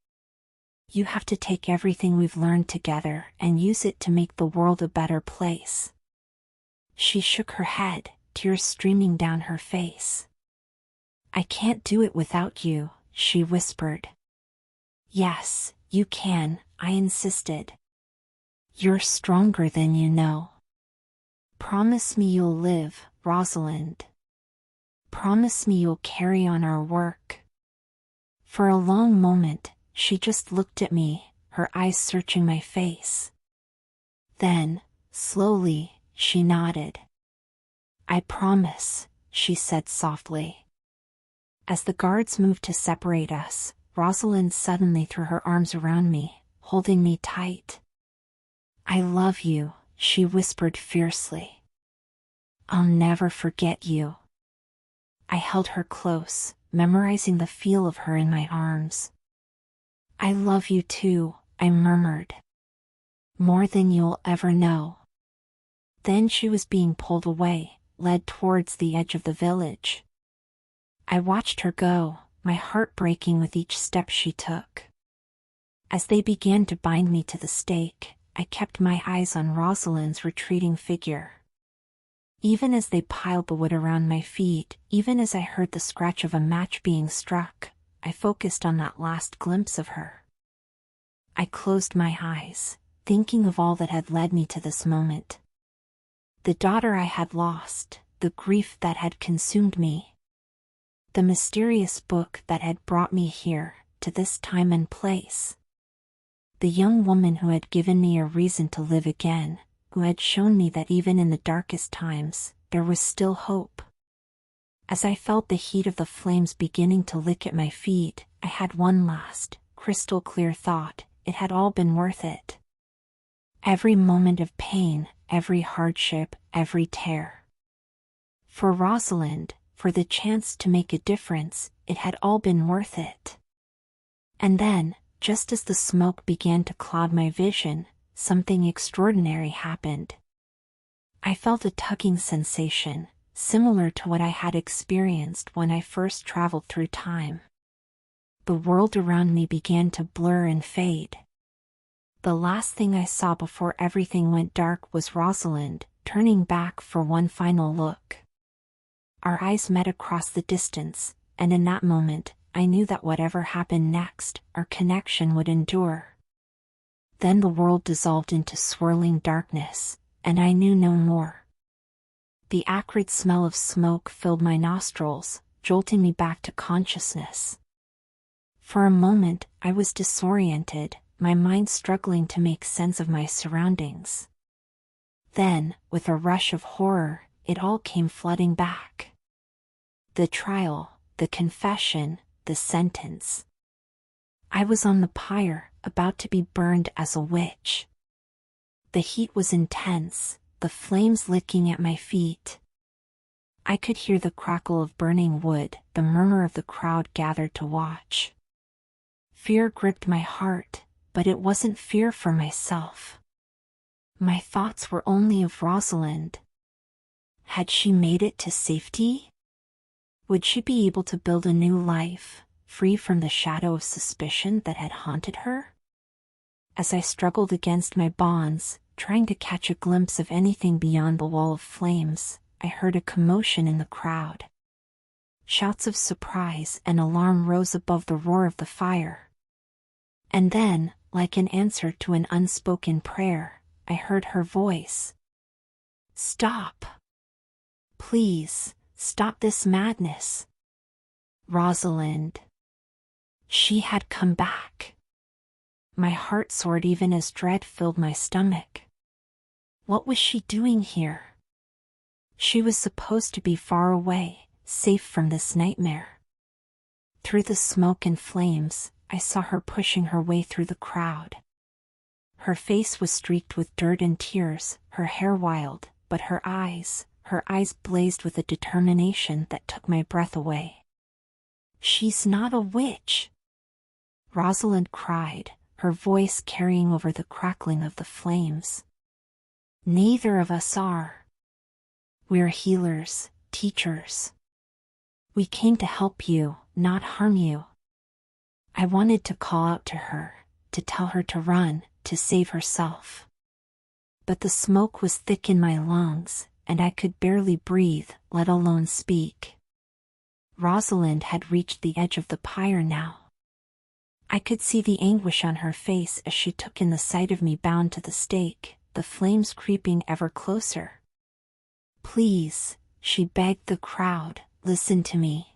You have to take everything we've learned together and use it to make the world a better place." She shook her head, tears streaming down her face. "I can't do it without you," she whispered. "Yes, you can," I insisted. "You're stronger than you know. Promise me you'll live, Rosalind. Promise me you'll carry on our work." For a long moment, she just looked at me, her eyes searching my face. Then, slowly, she nodded. "I promise," she said softly. As the guards moved to separate us, Rosalind suddenly threw her arms around me, holding me tight. "I love you," she whispered fiercely. "I'll never forget you." I held her close, memorizing the feel of her in my arms. "I love you too," I murmured. "More than you'll ever know." Then she was being pulled away, led towards the edge of the village. I watched her go, my heart breaking with each step she took. As they began to bind me to the stake, I kept my eyes on Rosalind's retreating figure. Even as they piled the wood around my feet, even as I heard the scratch of a match being struck, I focused on that last glimpse of her. I closed my eyes, thinking of all that had led me to this moment. The daughter I had lost, the grief that had consumed me. The mysterious book that had brought me here, to this time and place. The young woman who had given me a reason to live again, who had shown me that even in the darkest times, there was still hope. As I felt the heat of the flames beginning to lick at my feet, I had one last, crystal clear thought: it had all been worth it. Every moment of pain, every hardship, every tear. For Rosalind, for the chance to make a difference, it had all been worth it. And then, just as the smoke began to cloud my vision, something extraordinary happened. I felt a tugging sensation, similar to what I had experienced when I first traveled through time. The world around me began to blur and fade. The last thing I saw before everything went dark was Rosalind, turning back for one final look. Our eyes met across the distance, and in that moment, I knew that whatever happened next, our connection would endure. Then the world dissolved into swirling darkness, and I knew no more. The acrid smell of smoke filled my nostrils, jolting me back to consciousness. For a moment, I was disoriented, my mind struggling to make sense of my surroundings. Then, with a rush of horror, it all came flooding back. The trial, the confession, the sentence. I was on the pyre, about to be burned as a witch. The heat was intense, the flames licking at my feet. I could hear the crackle of burning wood, the murmur of the crowd gathered to watch. Fear gripped my heart, but it wasn't fear for myself. My thoughts were only of Rosalind. Had she made it to safety? Would she be able to build a new life, free from the shadow of suspicion that had haunted her? As I struggled against my bonds, trying to catch a glimpse of anything beyond the wall of flames, I heard a commotion in the crowd. Shouts of surprise and alarm rose above the roar of the fire. And then, like an answer to an unspoken prayer, I heard her voice. "Stop. Please, stop this madness. Rosalind. She had come back. My heart soared even as dread filled my stomach. What was she doing here? She was supposed to be far away, safe from this nightmare. Through the smoke and flames, I saw her pushing her way through the crowd. Her face was streaked with dirt and tears, her hair wild, but her eyes blazed with a determination that took my breath away. "She's not a witch!" Rosalind cried, her voice carrying over the crackling of the flames. "Neither of us are. We're healers, teachers. We came to help you, not harm you." I wanted to call out to her, to tell her to run, to save herself. But the smoke was thick in my lungs, and I could barely breathe, let alone speak. Rosalind had reached the edge of the pyre now. I could see the anguish on her face as she took in the sight of me bound to the stake, the flames creeping ever closer. "Please," she begged the crowd, "listen to me.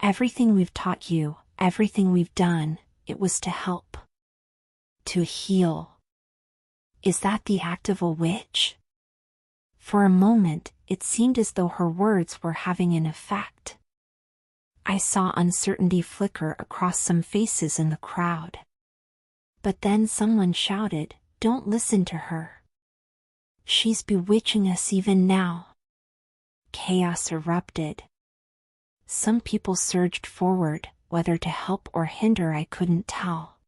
Everything we've taught you, everything we've done, it was to help. To heal. Is that the act of a witch?" For a moment, it seemed as though her words were having an effect. I saw uncertainty flicker across some faces in the crowd. But then someone shouted, "Don't listen to her. She's bewitching us even now." Chaos erupted. Some people surged forward, whether to help or hinder I couldn't tell.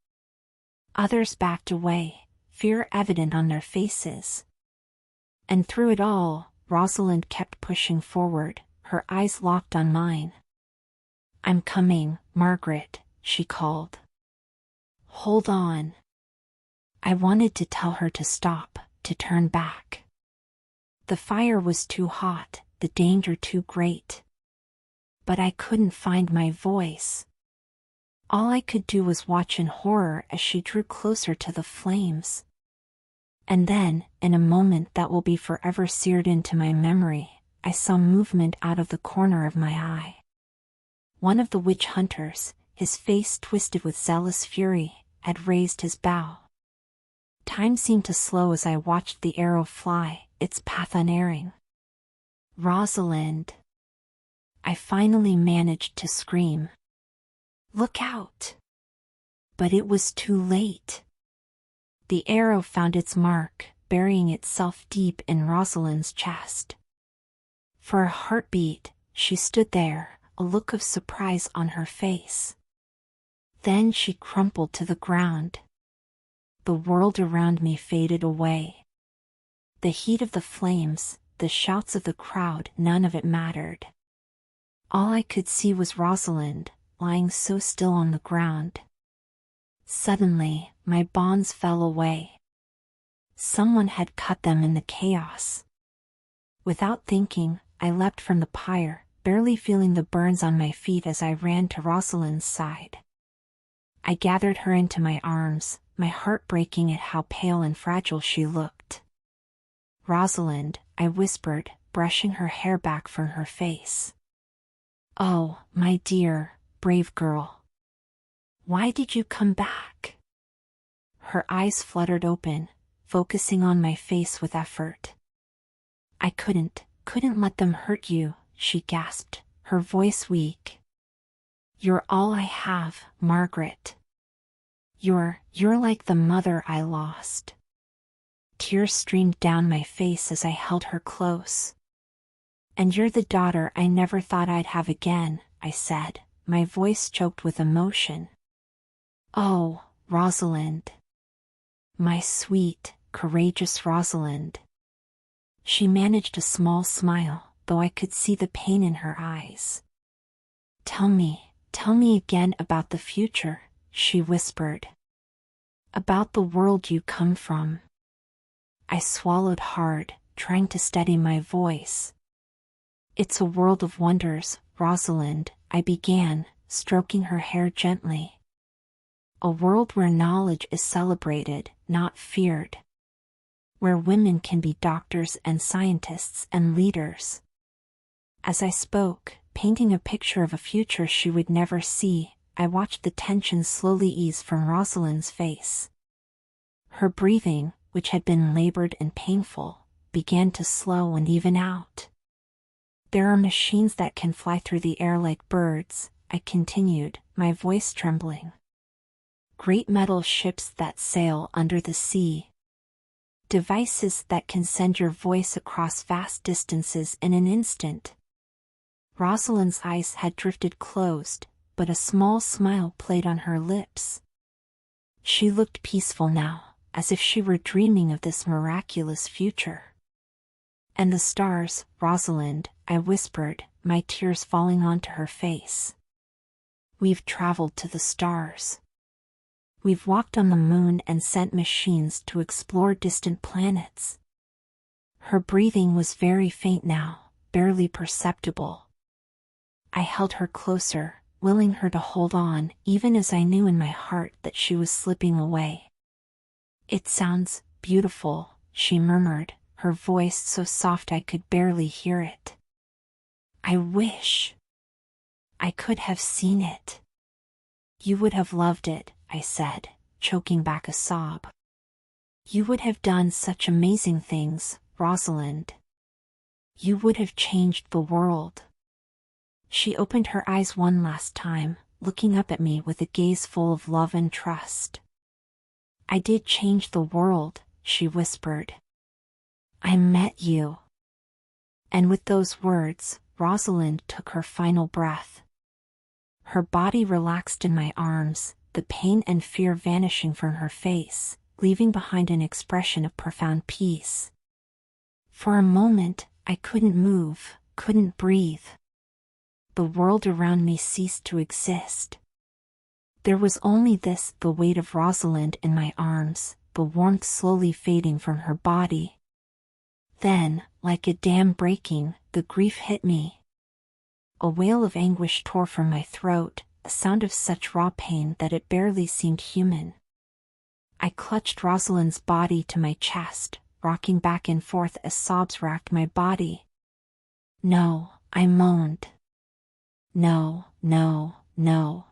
Others backed away, fear evident on their faces. And through it all, Rosalind kept pushing forward, her eyes locked on mine. "I'm coming, Margaret," she called. "Hold on." I wanted to tell her to stop, to turn back. The fire was too hot, the danger too great. But I couldn't find my voice. All I could do was watch in horror as she drew closer to the flames. And then, in a moment that will be forever seared into my memory, I saw movement out of the corner of my eye. One of the witch hunters, his face twisted with zealous fury, had raised his bow. Time seemed to slow as I watched the arrow fly, its path unerring. "Rosalind!" I finally managed to scream. "Look out!" But it was too late. The arrow found its mark, burying itself deep in Rosalind's chest. For a heartbeat, she stood there, a look of surprise on her face. Then she crumpled to the ground. The world around me faded away. The heat of the flames, the shouts of the crowd, none of it mattered. All I could see was Rosalind, lying so still on the ground. Suddenly, my bonds fell away. Someone had cut them in the chaos. Without thinking, I leapt from the pyre, barely feeling the burns on my feet as I ran to Rosalind's side. I gathered her into my arms, my heart breaking at how pale and fragile she looked. "Rosalind," I whispered, brushing her hair back from her face. "Oh, my dear, brave girl. Why did you come back?" Her eyes fluttered open, focusing on my face with effort. "I couldn't let them hurt you," she gasped, her voice weak. "You're all I have, Margaret. You're like the mother I lost." Tears streamed down my face as I held her close. "And you're the daughter I never thought I'd have again," I said, my voice choked with emotion. "Oh, Rosalind. My sweet, courageous Rosalind." She managed a small smile, though I could see the pain in her eyes. Tell me again about the future," she whispered. "About the world you come from." I swallowed hard, trying to steady my voice. "It's a world of wonders, Rosalind," I began, stroking her hair gently. "A world where knowledge is celebrated, not feared. Where women can be doctors and scientists and leaders." As I spoke, painting a picture of a future she would never see. I watched the tension slowly ease from Rosalind's face. Her breathing, which had been labored and painful, began to slow and even out. "There are machines that can fly through the air like birds," I continued, my voice trembling. "Great metal ships that sail under the sea. Devices that can send your voice across vast distances in an instant." Rosalind's eyes had drifted closed, but a small smile played on her lips. She looked peaceful now, as if she were dreaming of this miraculous future. "And the stars, Rosalind," I whispered, my tears falling onto her face. "We've traveled to the stars. We've walked on the moon and sent machines to explore distant planets." Her breathing was very faint now, barely perceptible. I held her closer, willing her to hold on, even as I knew in my heart that she was slipping away. "It sounds beautiful," she murmured, her voice so soft I could barely hear it. "I wish I could have seen it." "You would have loved it," I said, choking back a sob. "You would have done such amazing things, Rosalind. You would have changed the world." She opened her eyes one last time, looking up at me with a gaze full of love and trust. "I did change the world," she whispered. "I met you." And with those words, Rosalind took her final breath. Her body relaxed in my arms, the pain and fear vanishing from her face, leaving behind an expression of profound peace. For a moment, I couldn't move, couldn't breathe. The world around me ceased to exist. There was only this, the weight of Rosalind in my arms, the warmth slowly fading from her body. Then, like a dam breaking, the grief hit me. A wail of anguish tore from my throat, a sound of such raw pain that it barely seemed human. I clutched Rosalind's body to my chest, rocking back and forth as sobs racked my body. "No," I moaned. "No, no, no.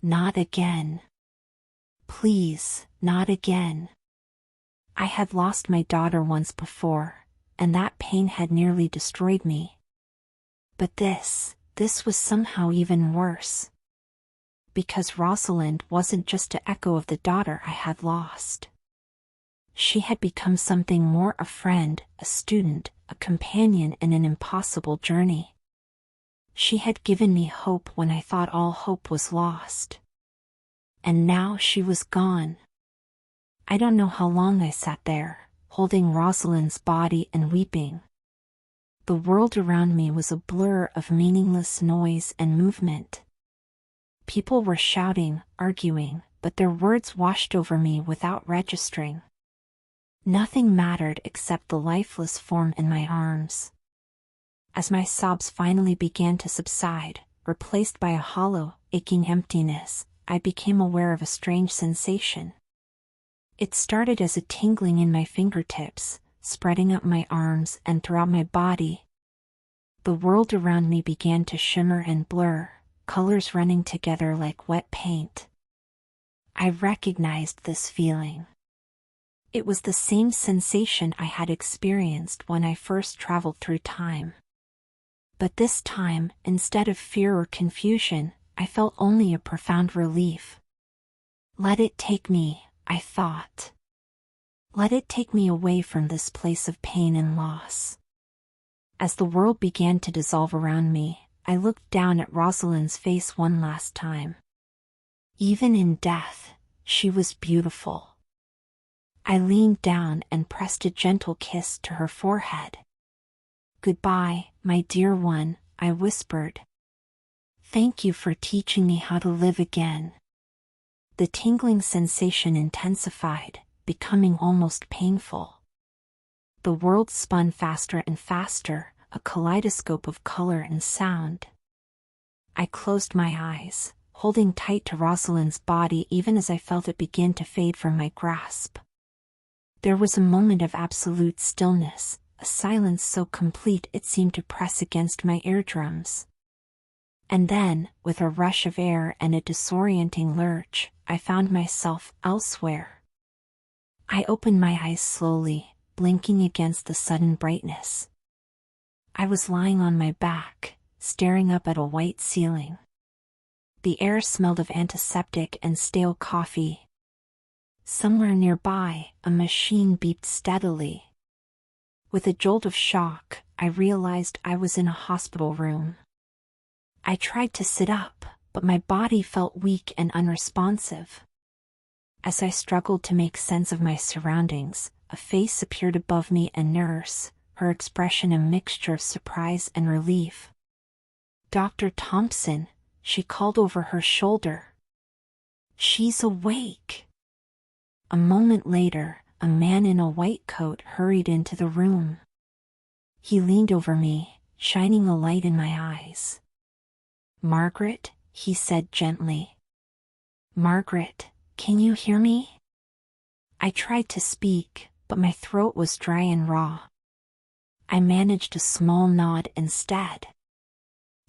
Not again. Please, not again." I had lost my daughter once before, and that pain had nearly destroyed me. But this was somehow even worse. Because Rosalind wasn't just an echo of the daughter I had lost. She had become something more, a friend, a student, a companion in an impossible journey. She had given me hope when I thought all hope was lost. And now she was gone. I don't know how long I sat there, holding Rosalind's body and weeping. The world around me was a blur of meaningless noise and movement. People were shouting, arguing, but their words washed over me without registering. Nothing mattered except the lifeless form in my arms. As my sobs finally began to subside, replaced by a hollow, aching emptiness, I became aware of a strange sensation. It started as a tingling in my fingertips, spreading up my arms and throughout my body. The world around me began to shimmer and blur, colors running together like wet paint. I recognized this feeling. It was the same sensation I had experienced when I first traveled through time. But this time, instead of fear or confusion, I felt only a profound relief. Let it take me, I thought. Let it take me away from this place of pain and loss. As the world began to dissolve around me, I looked down at Rosalind's face one last time. Even in death, she was beautiful. I leaned down and pressed a gentle kiss to her forehead. "Goodbye, my dear one," I whispered. "Thank you for teaching me how to live again." The tingling sensation intensified, becoming almost painful. The world spun faster and faster, a kaleidoscope of color and sound. I closed my eyes, holding tight to Rosalind's body even as I felt it begin to fade from my grasp. There was a moment of absolute stillness, a silence so complete it seemed to press against my eardrums. And then, with a rush of air and a disorienting lurch, I found myself elsewhere. I opened my eyes slowly, blinking against the sudden brightness. I was lying on my back, staring up at a white ceiling. The air smelled of antiseptic and stale coffee. Somewhere nearby, a machine beeped steadily. With a jolt of shock, I realized I was in a hospital room. I tried to sit up, but my body felt weak and unresponsive. As I struggled to make sense of my surroundings, a face appeared above me, a nurse, her expression a mixture of surprise and relief. "Dr. Thompson," she called over her shoulder. "She's awake." A moment later, a man in a white coat hurried into the room. He leaned over me, shining a light in my eyes. "Margaret," he said gently. "Margaret, can you hear me?" I tried to speak, but my throat was dry and raw. I managed a small nod instead.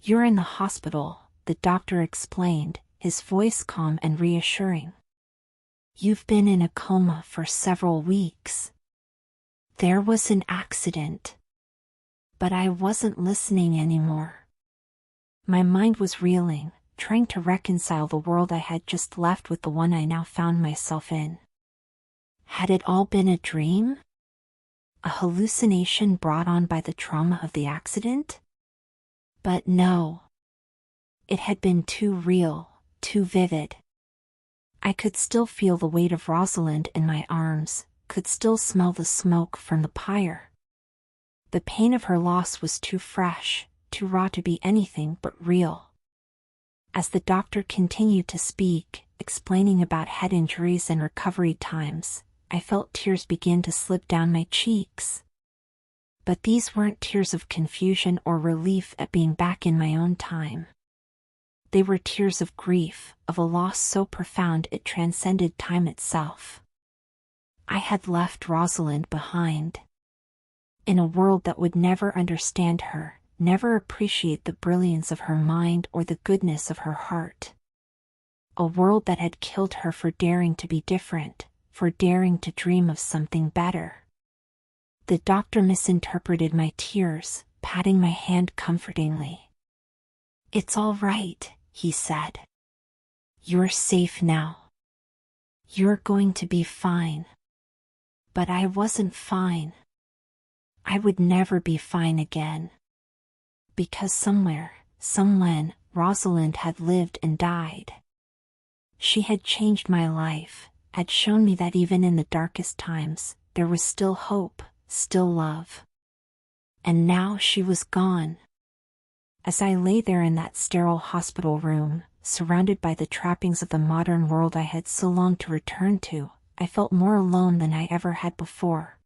"You're in the hospital," the doctor explained, his voice calm and reassuring. "You've been in a coma for several weeks. There was an accident." But I wasn't listening anymore. My mind was reeling, trying to reconcile the world I had just left with the one I now found myself in. Had it all been a dream? A hallucination brought on by the trauma of the accident? But no. It had been too real, too vivid. I could still feel the weight of Rosalind in my arms, could still smell the smoke from the pyre. The pain of her loss was too fresh, too raw to be anything but real. As the doctor continued to speak, explaining about head injuries and recovery times, I felt tears begin to slip down my cheeks. But these weren't tears of confusion or relief at being back in my own time. They were tears of grief, of a loss so profound it transcended time itself. I had left Rosalind behind. In a world that would never understand her, never appreciate the brilliance of her mind or the goodness of her heart. A world that had killed her for daring to be different, for daring to dream of something better. The doctor misinterpreted my tears, patting my hand comfortingly. "It's all right," he said. "You're safe now. You're going to be fine." But I wasn't fine. I would never be fine again. Because somewhere, somewhen, Rosalind had lived and died. She had changed my life, had shown me that even in the darkest times, there was still hope, still love. And now she was gone. As I lay there in that sterile hospital room, surrounded by the trappings of the modern world I had so longed to return to, I felt more alone than I ever had before.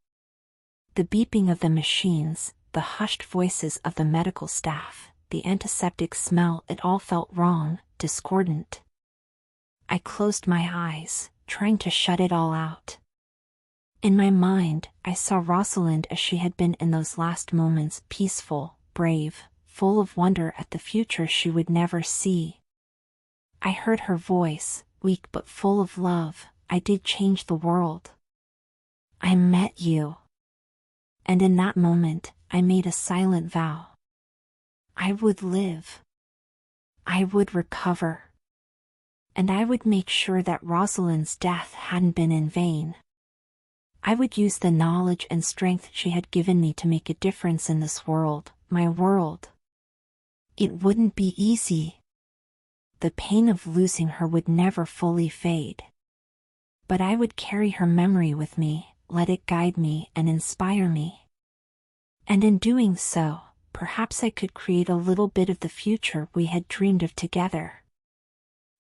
The beeping of the machines, the hushed voices of the medical staff, the antiseptic smell, it all felt wrong, discordant. I closed my eyes, trying to shut it all out. In my mind, I saw Rosalind as she had been in those last moments, peaceful, brave, full of wonder at the future she would never see. I heard her voice, weak but full of love. "I did change the world. I met you." And in that moment, I made a silent vow. I would live. I would recover. And I would make sure that Rosalind's death hadn't been in vain. I would use the knowledge and strength she had given me to make a difference in this world, my world. It wouldn't be easy. The pain of losing her would never fully fade. But I would carry her memory with me, let it guide me and inspire me. And in doing so, perhaps I could create a little bit of the future we had dreamed of together.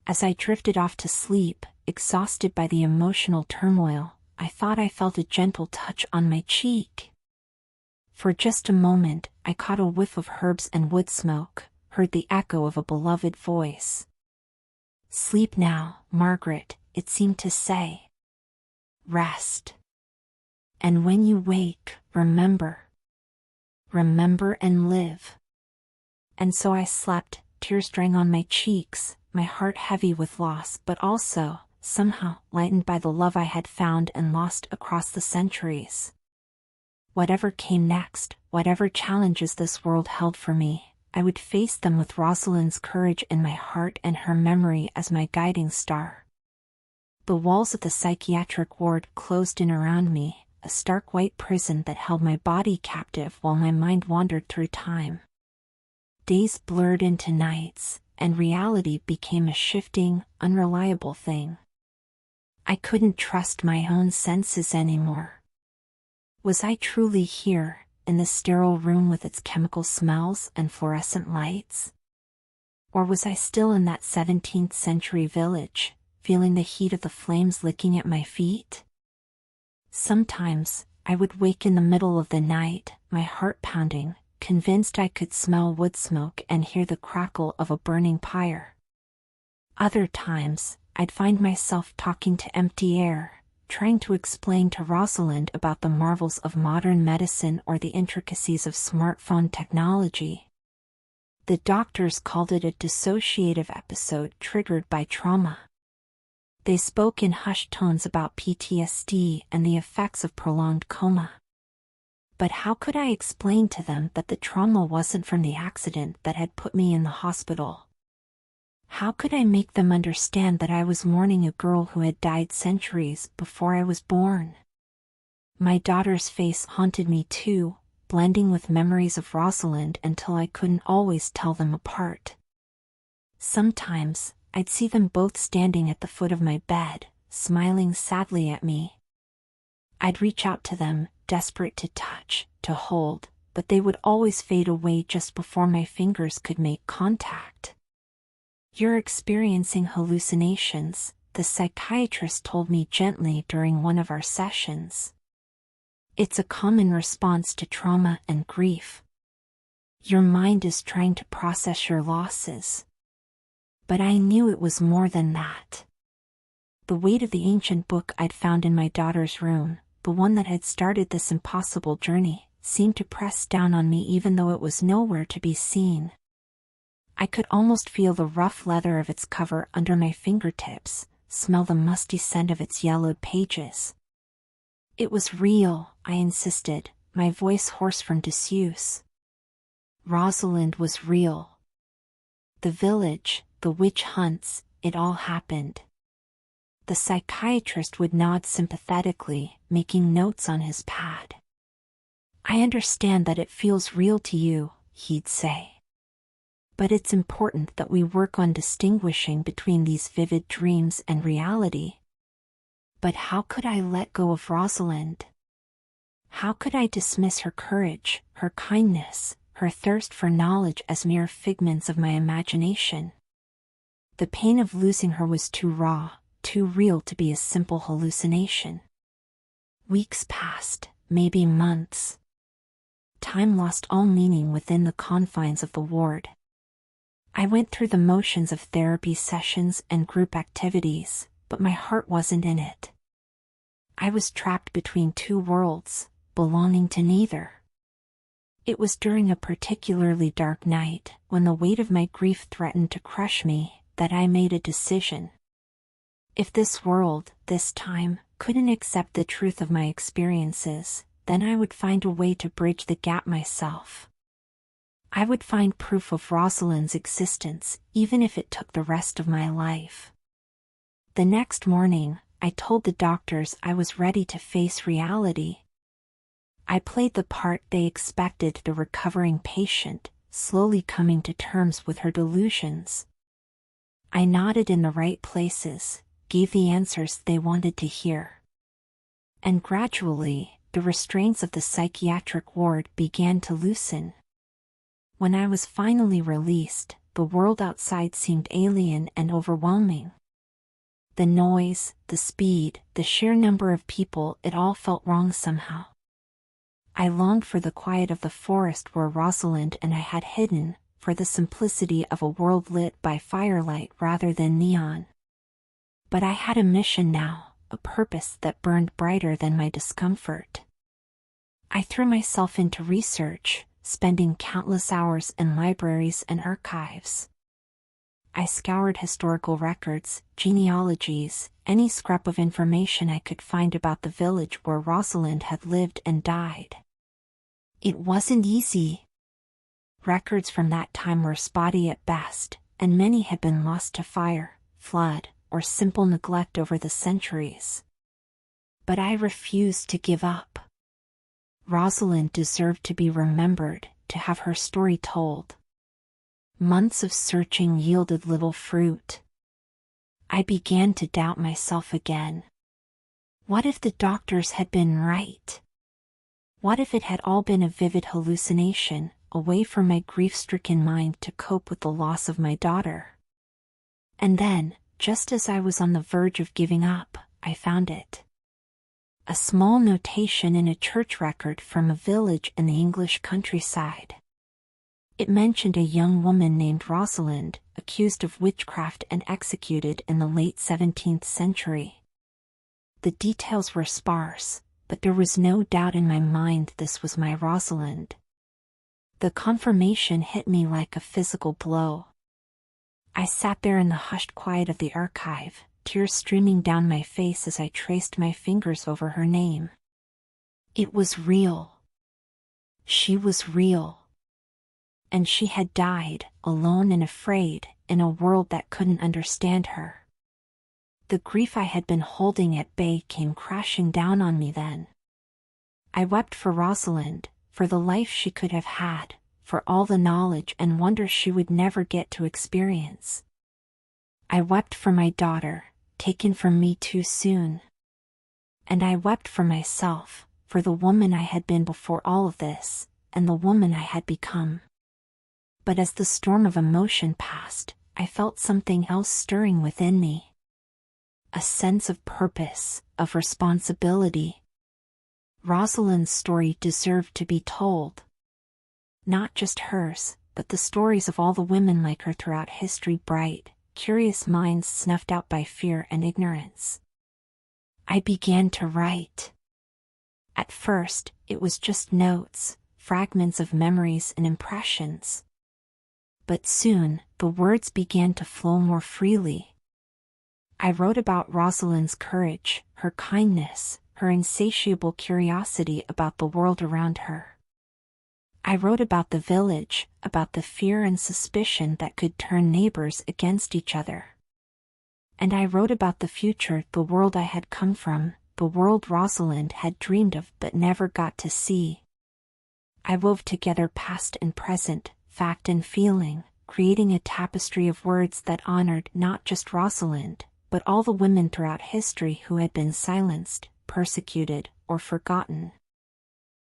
As I drifted off to sleep, exhausted by the emotional turmoil, I thought I felt a gentle touch on my cheek. For just a moment, I caught a whiff of herbs and wood smoke, heard the echo of a beloved voice. "Sleep now, Margaret," it seemed to say. "Rest. And when you wake, remember. Remember and live." And so I slept, tears drang on my cheeks, my heart heavy with loss but also, somehow, lightened by the love I had found and lost across the centuries. Whatever came next, whatever challenges this world held for me, I would face them with Rosalind's courage in my heart and her memory as my guiding star. The walls of the psychiatric ward closed in around me, a stark white prison that held my body captive while my mind wandered through time. Days blurred into nights, and reality became a shifting, unreliable thing. I couldn't trust my own senses anymore. Was I truly here, in the sterile room with its chemical smells and fluorescent lights? Or was I still in that 17th century village, feeling the heat of the flames licking at my feet? Sometimes, I would wake in the middle of the night, my heart pounding, convinced I could smell wood smoke and hear the crackle of a burning pyre. Other times, I'd find myself talking to empty air, trying to explain to Rosalind about the marvels of modern medicine or the intricacies of smartphone technology. The doctors called it a dissociative episode triggered by trauma. They spoke in hushed tones about PTSD and the effects of prolonged coma. But how could I explain to them that the trauma wasn't from the accident that had put me in the hospital? How could I make them understand that I was mourning a girl who had died centuries before I was born? My daughter's face haunted me too, blending with memories of Rosalind until I couldn't always tell them apart. Sometimes, I'd see them both standing at the foot of my bed, smiling sadly at me. I'd reach out to them, desperate to touch, to hold, but they would always fade away just before my fingers could make contact. "You're experiencing hallucinations," the psychiatrist told me gently during one of our sessions. "It's a common response to trauma and grief. Your mind is trying to process your losses." But I knew it was more than that. The weight of the ancient book I'd found in my daughter's room, the one that had started this impossible journey, seemed to press down on me even though it was nowhere to be seen. I could almost feel the rough leather of its cover under my fingertips, smell the musty scent of its yellowed pages. "It was real," I insisted, my voice hoarse from disuse. Rosalind was real. The village, the witch hunts, it all happened. The psychiatrist would nod sympathetically, making notes on his pad. "I understand that it feels real to you," he'd say. "But it's important that we work on distinguishing between these vivid dreams and reality." But how could I let go of Rosalind? How could I dismiss her courage, her kindness, her thirst for knowledge as mere figments of my imagination? The pain of losing her was too raw, too real to be a simple hallucination. Weeks passed, maybe months. Time lost all meaning within the confines of the ward. I went through the motions of therapy sessions and group activities, but my heart wasn't in it. I was trapped between two worlds, belonging to neither. It was during a particularly dark night, when the weight of my grief threatened to crush me, that I made a decision. If this world, this time, couldn't accept the truth of my experiences, then I would find a way to bridge the gap myself. I would find proof of Rosalind's existence, even if it took the rest of my life. The next morning, I told the doctors I was ready to face reality. I played the part they expected, the recovering patient, slowly coming to terms with her delusions. I nodded in the right places, gave the answers they wanted to hear. And gradually, the restraints of the psychiatric ward began to loosen. When I was finally released, the world outside seemed alien and overwhelming. The noise, the speed, the sheer number of people, it all felt wrong somehow. I longed for the quiet of the forest where Rosalind and I had hidden, for the simplicity of a world lit by firelight rather than neon. But I had a mission now, a purpose that burned brighter than my discomfort. I threw myself into research, spending countless hours in libraries and archives. I scoured historical records, genealogies, any scrap of information I could find about the village where Rosalind had lived and died. It wasn't easy. Records from that time were spotty at best, and many had been lost to fire, flood, or simple neglect over the centuries. But I refused to give up. Rosalind deserved to be remembered, to have her story told. Months of searching yielded little fruit. I began to doubt myself again. What if the doctors had been right? What if it had all been a vivid hallucination, a way for my grief-stricken mind to cope with the loss of my daughter? And then, just as I was on the verge of giving up, I found it. A small notation in a church record from a village in the English countryside. It mentioned a young woman named Rosalind, accused of witchcraft and executed in the late 17th century. The details were sparse, but there was no doubt in my mind this was my Rosalind. The confirmation hit me like a physical blow. I sat there in the hushed quiet of the archive, tears streaming down my face as I traced my fingers over her name. It was real. She was real. And she had died, alone and afraid, in a world that couldn't understand her. The grief I had been holding at bay came crashing down on me then. I wept for Rosalind, for the life she could have had, for all the knowledge and wonder she would never get to experience. I wept for my daughter, taken from me too soon. And I wept for myself, for the woman I had been before all of this, and the woman I had become. But as the storm of emotion passed, I felt something else stirring within me. A sense of purpose, of responsibility. Rosalind's story deserved to be told. Not just hers, but the stories of all the women like her throughout history, bright, curious minds snuffed out by fear and ignorance. I began to write. At first, it was just notes, fragments of memories and impressions. But soon, the words began to flow more freely. I wrote about Rosalind's courage, her kindness, her insatiable curiosity about the world around her. I wrote about the village, about the fear and suspicion that could turn neighbors against each other. And I wrote about the future, the world I had come from, the world Rosalind had dreamed of but never got to see. I wove together past and present, fact and feeling, creating a tapestry of words that honored not just Rosalind, but all the women throughout history who had been silenced, persecuted, or forgotten.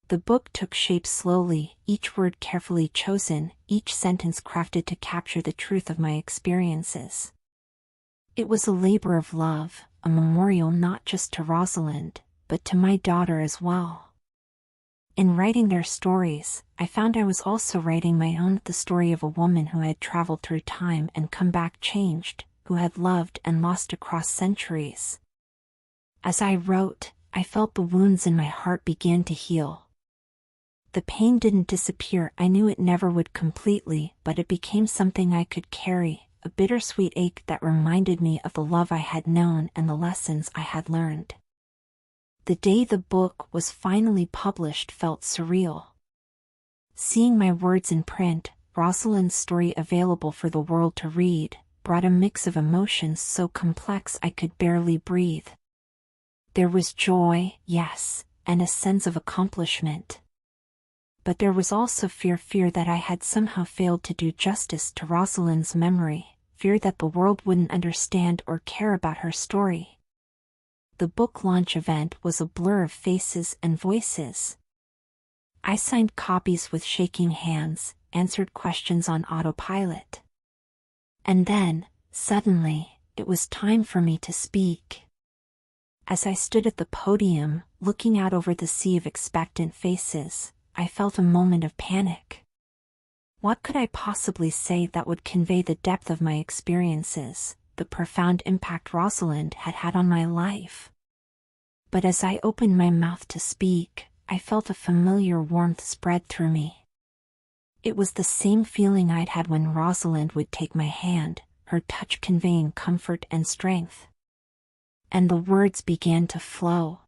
The book took shape slowly, each word carefully chosen, each sentence crafted to capture the truth of my experiences. It was a labor of love, a memorial not just to Rosalind, but to my daughter as well. In writing their stories, I found I was also writing my own, the story of a woman who had traveled through time and come back changed, who had loved and lost across centuries. As I wrote, I felt the wounds in my heart begin to heal. The pain didn't disappear, I knew it never would completely, but it became something I could carry, a bittersweet ache that reminded me of the love I had known and the lessons I had learned. The day the book was finally published felt surreal. Seeing my words in print, Rosalind's story available for the world to read, brought a mix of emotions so complex I could barely breathe. There was joy, yes, and a sense of accomplishment. But there was also fear that I had somehow failed to do justice to Rosalind's memory, fear that the world wouldn't understand or care about her story. The book launch event was a blur of faces and voices. I signed copies with shaking hands, answered questions on autopilot. And then, suddenly, it was time for me to speak. As I stood at the podium, looking out over the sea of expectant faces, I felt a moment of panic. What could I possibly say that would convey the depth of my experiences, the profound impact Rosalind had had on my life? But as I opened my mouth to speak, I felt a familiar warmth spread through me. It was the same feeling I'd had when Rosalind would take my hand, her touch conveying comfort and strength. And the words began to flow.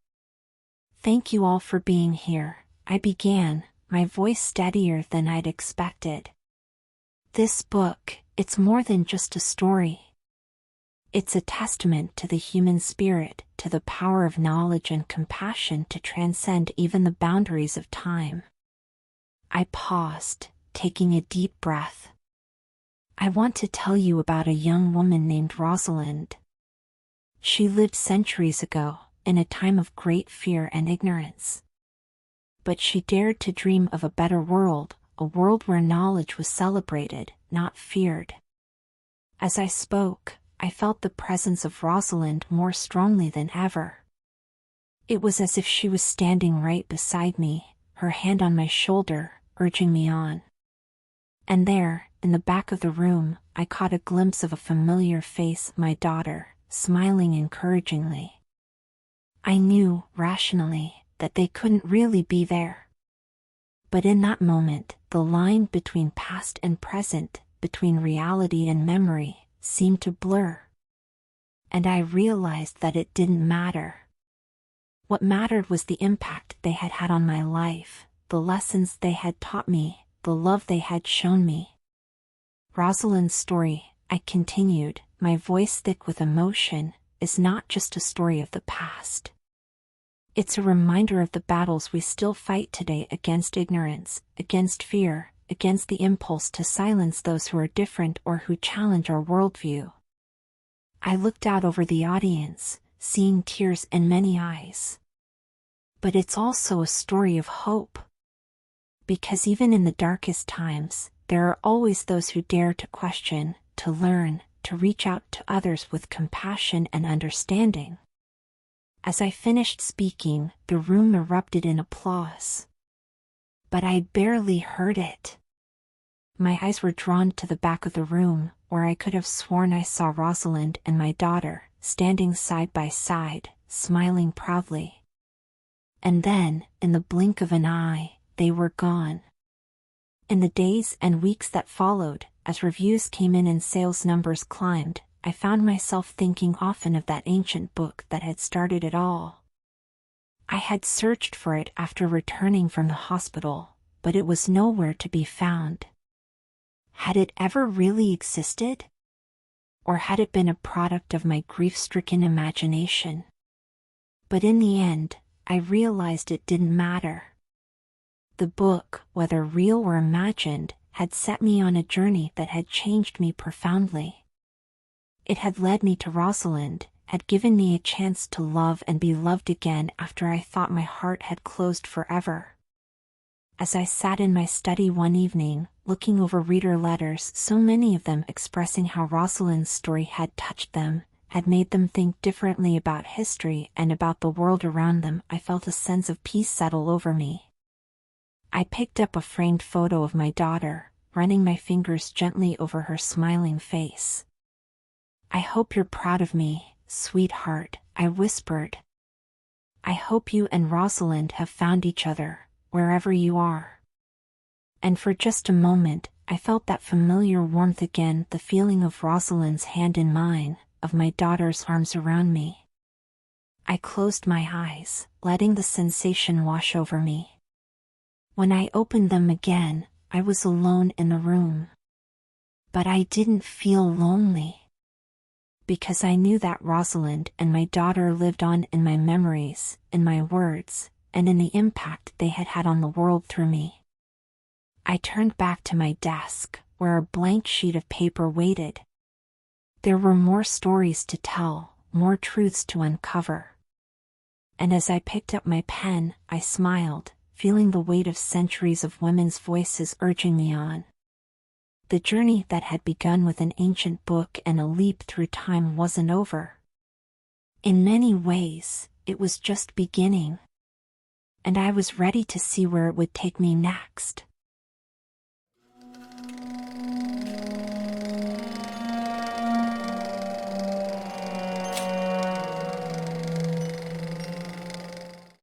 "Thank you all for being here," I began, my voice steadier than I'd expected. "This book, it's more than just a story. It's a testament to the human spirit, to the power of knowledge and compassion to transcend even the boundaries of time." I paused, taking a deep breath. "I want to tell you about a young woman named Rosalind. She lived centuries ago, in a time of great fear and ignorance. But she dared to dream of a better world, a world where knowledge was celebrated, not feared." As I spoke, I felt the presence of Rosalind more strongly than ever. It was as if she was standing right beside me, her hand on my shoulder, urging me on. And there, in the back of the room, I caught a glimpse of a familiar face, my daughter, smiling encouragingly. I knew, rationally, that they couldn't really be there. But in that moment, the line between past and present, between reality and memory, seemed to blur. And I realized that it didn't matter. What mattered was the impact they had had on my life, the lessons they had taught me, the love they had shown me. Rosalind's story, I continued, my voice thick with emotion, is not just a story of the past. It's a reminder of the battles we still fight today against ignorance, against fear, against the impulse to silence those who are different or who challenge our worldview. I looked out over the audience, seeing tears in many eyes. But it's also a story of hope. Because even in the darkest times, there are always those who dare to question, to learn, to reach out to others with compassion and understanding. As I finished speaking, the room erupted in applause. But I barely heard it. My eyes were drawn to the back of the room, where I could have sworn I saw Rosalind and my daughter, standing side by side, smiling proudly. And then, in the blink of an eye, they were gone. In the days and weeks that followed, as reviews came in and sales numbers climbed, I found myself thinking often of that ancient book that had started it all. I had searched for it after returning from the hospital, but it was nowhere to be found. Had it ever really existed? Or had it been a product of my grief-stricken imagination? But in the end, I realized it didn't matter. The book, whether real or imagined, had set me on a journey that had changed me profoundly. It had led me to Rosalind, had given me a chance to love and be loved again after I thought my heart had closed forever. As I sat in my study one evening, looking over reader letters, so many of them expressing how Rosalind's story had touched them, had made them think differently about history and about the world around them, I felt a sense of peace settle over me. I picked up a framed photo of my daughter, running my fingers gently over her smiling face. "I hope you're proud of me, sweetheart," I whispered. "I hope you and Rosalind have found each other, wherever you are." And for just a moment, I felt that familiar warmth again, the feeling of Rosalind's hand in mine, of my daughter's arms around me. I closed my eyes, letting the sensation wash over me. When I opened them again, I was alone in the room. But I didn't feel lonely. Because I knew that Rosalind and my daughter lived on in my memories, in my words, and in the impact they had had on the world through me. I turned back to my desk, where a blank sheet of paper waited. There were more stories to tell, more truths to uncover. And as I picked up my pen, I smiled, feeling the weight of centuries of women's voices urging me on. The journey that had begun with an ancient book and a leap through time wasn't over. In many ways, it was just beginning. And I was ready to see where it would take me next.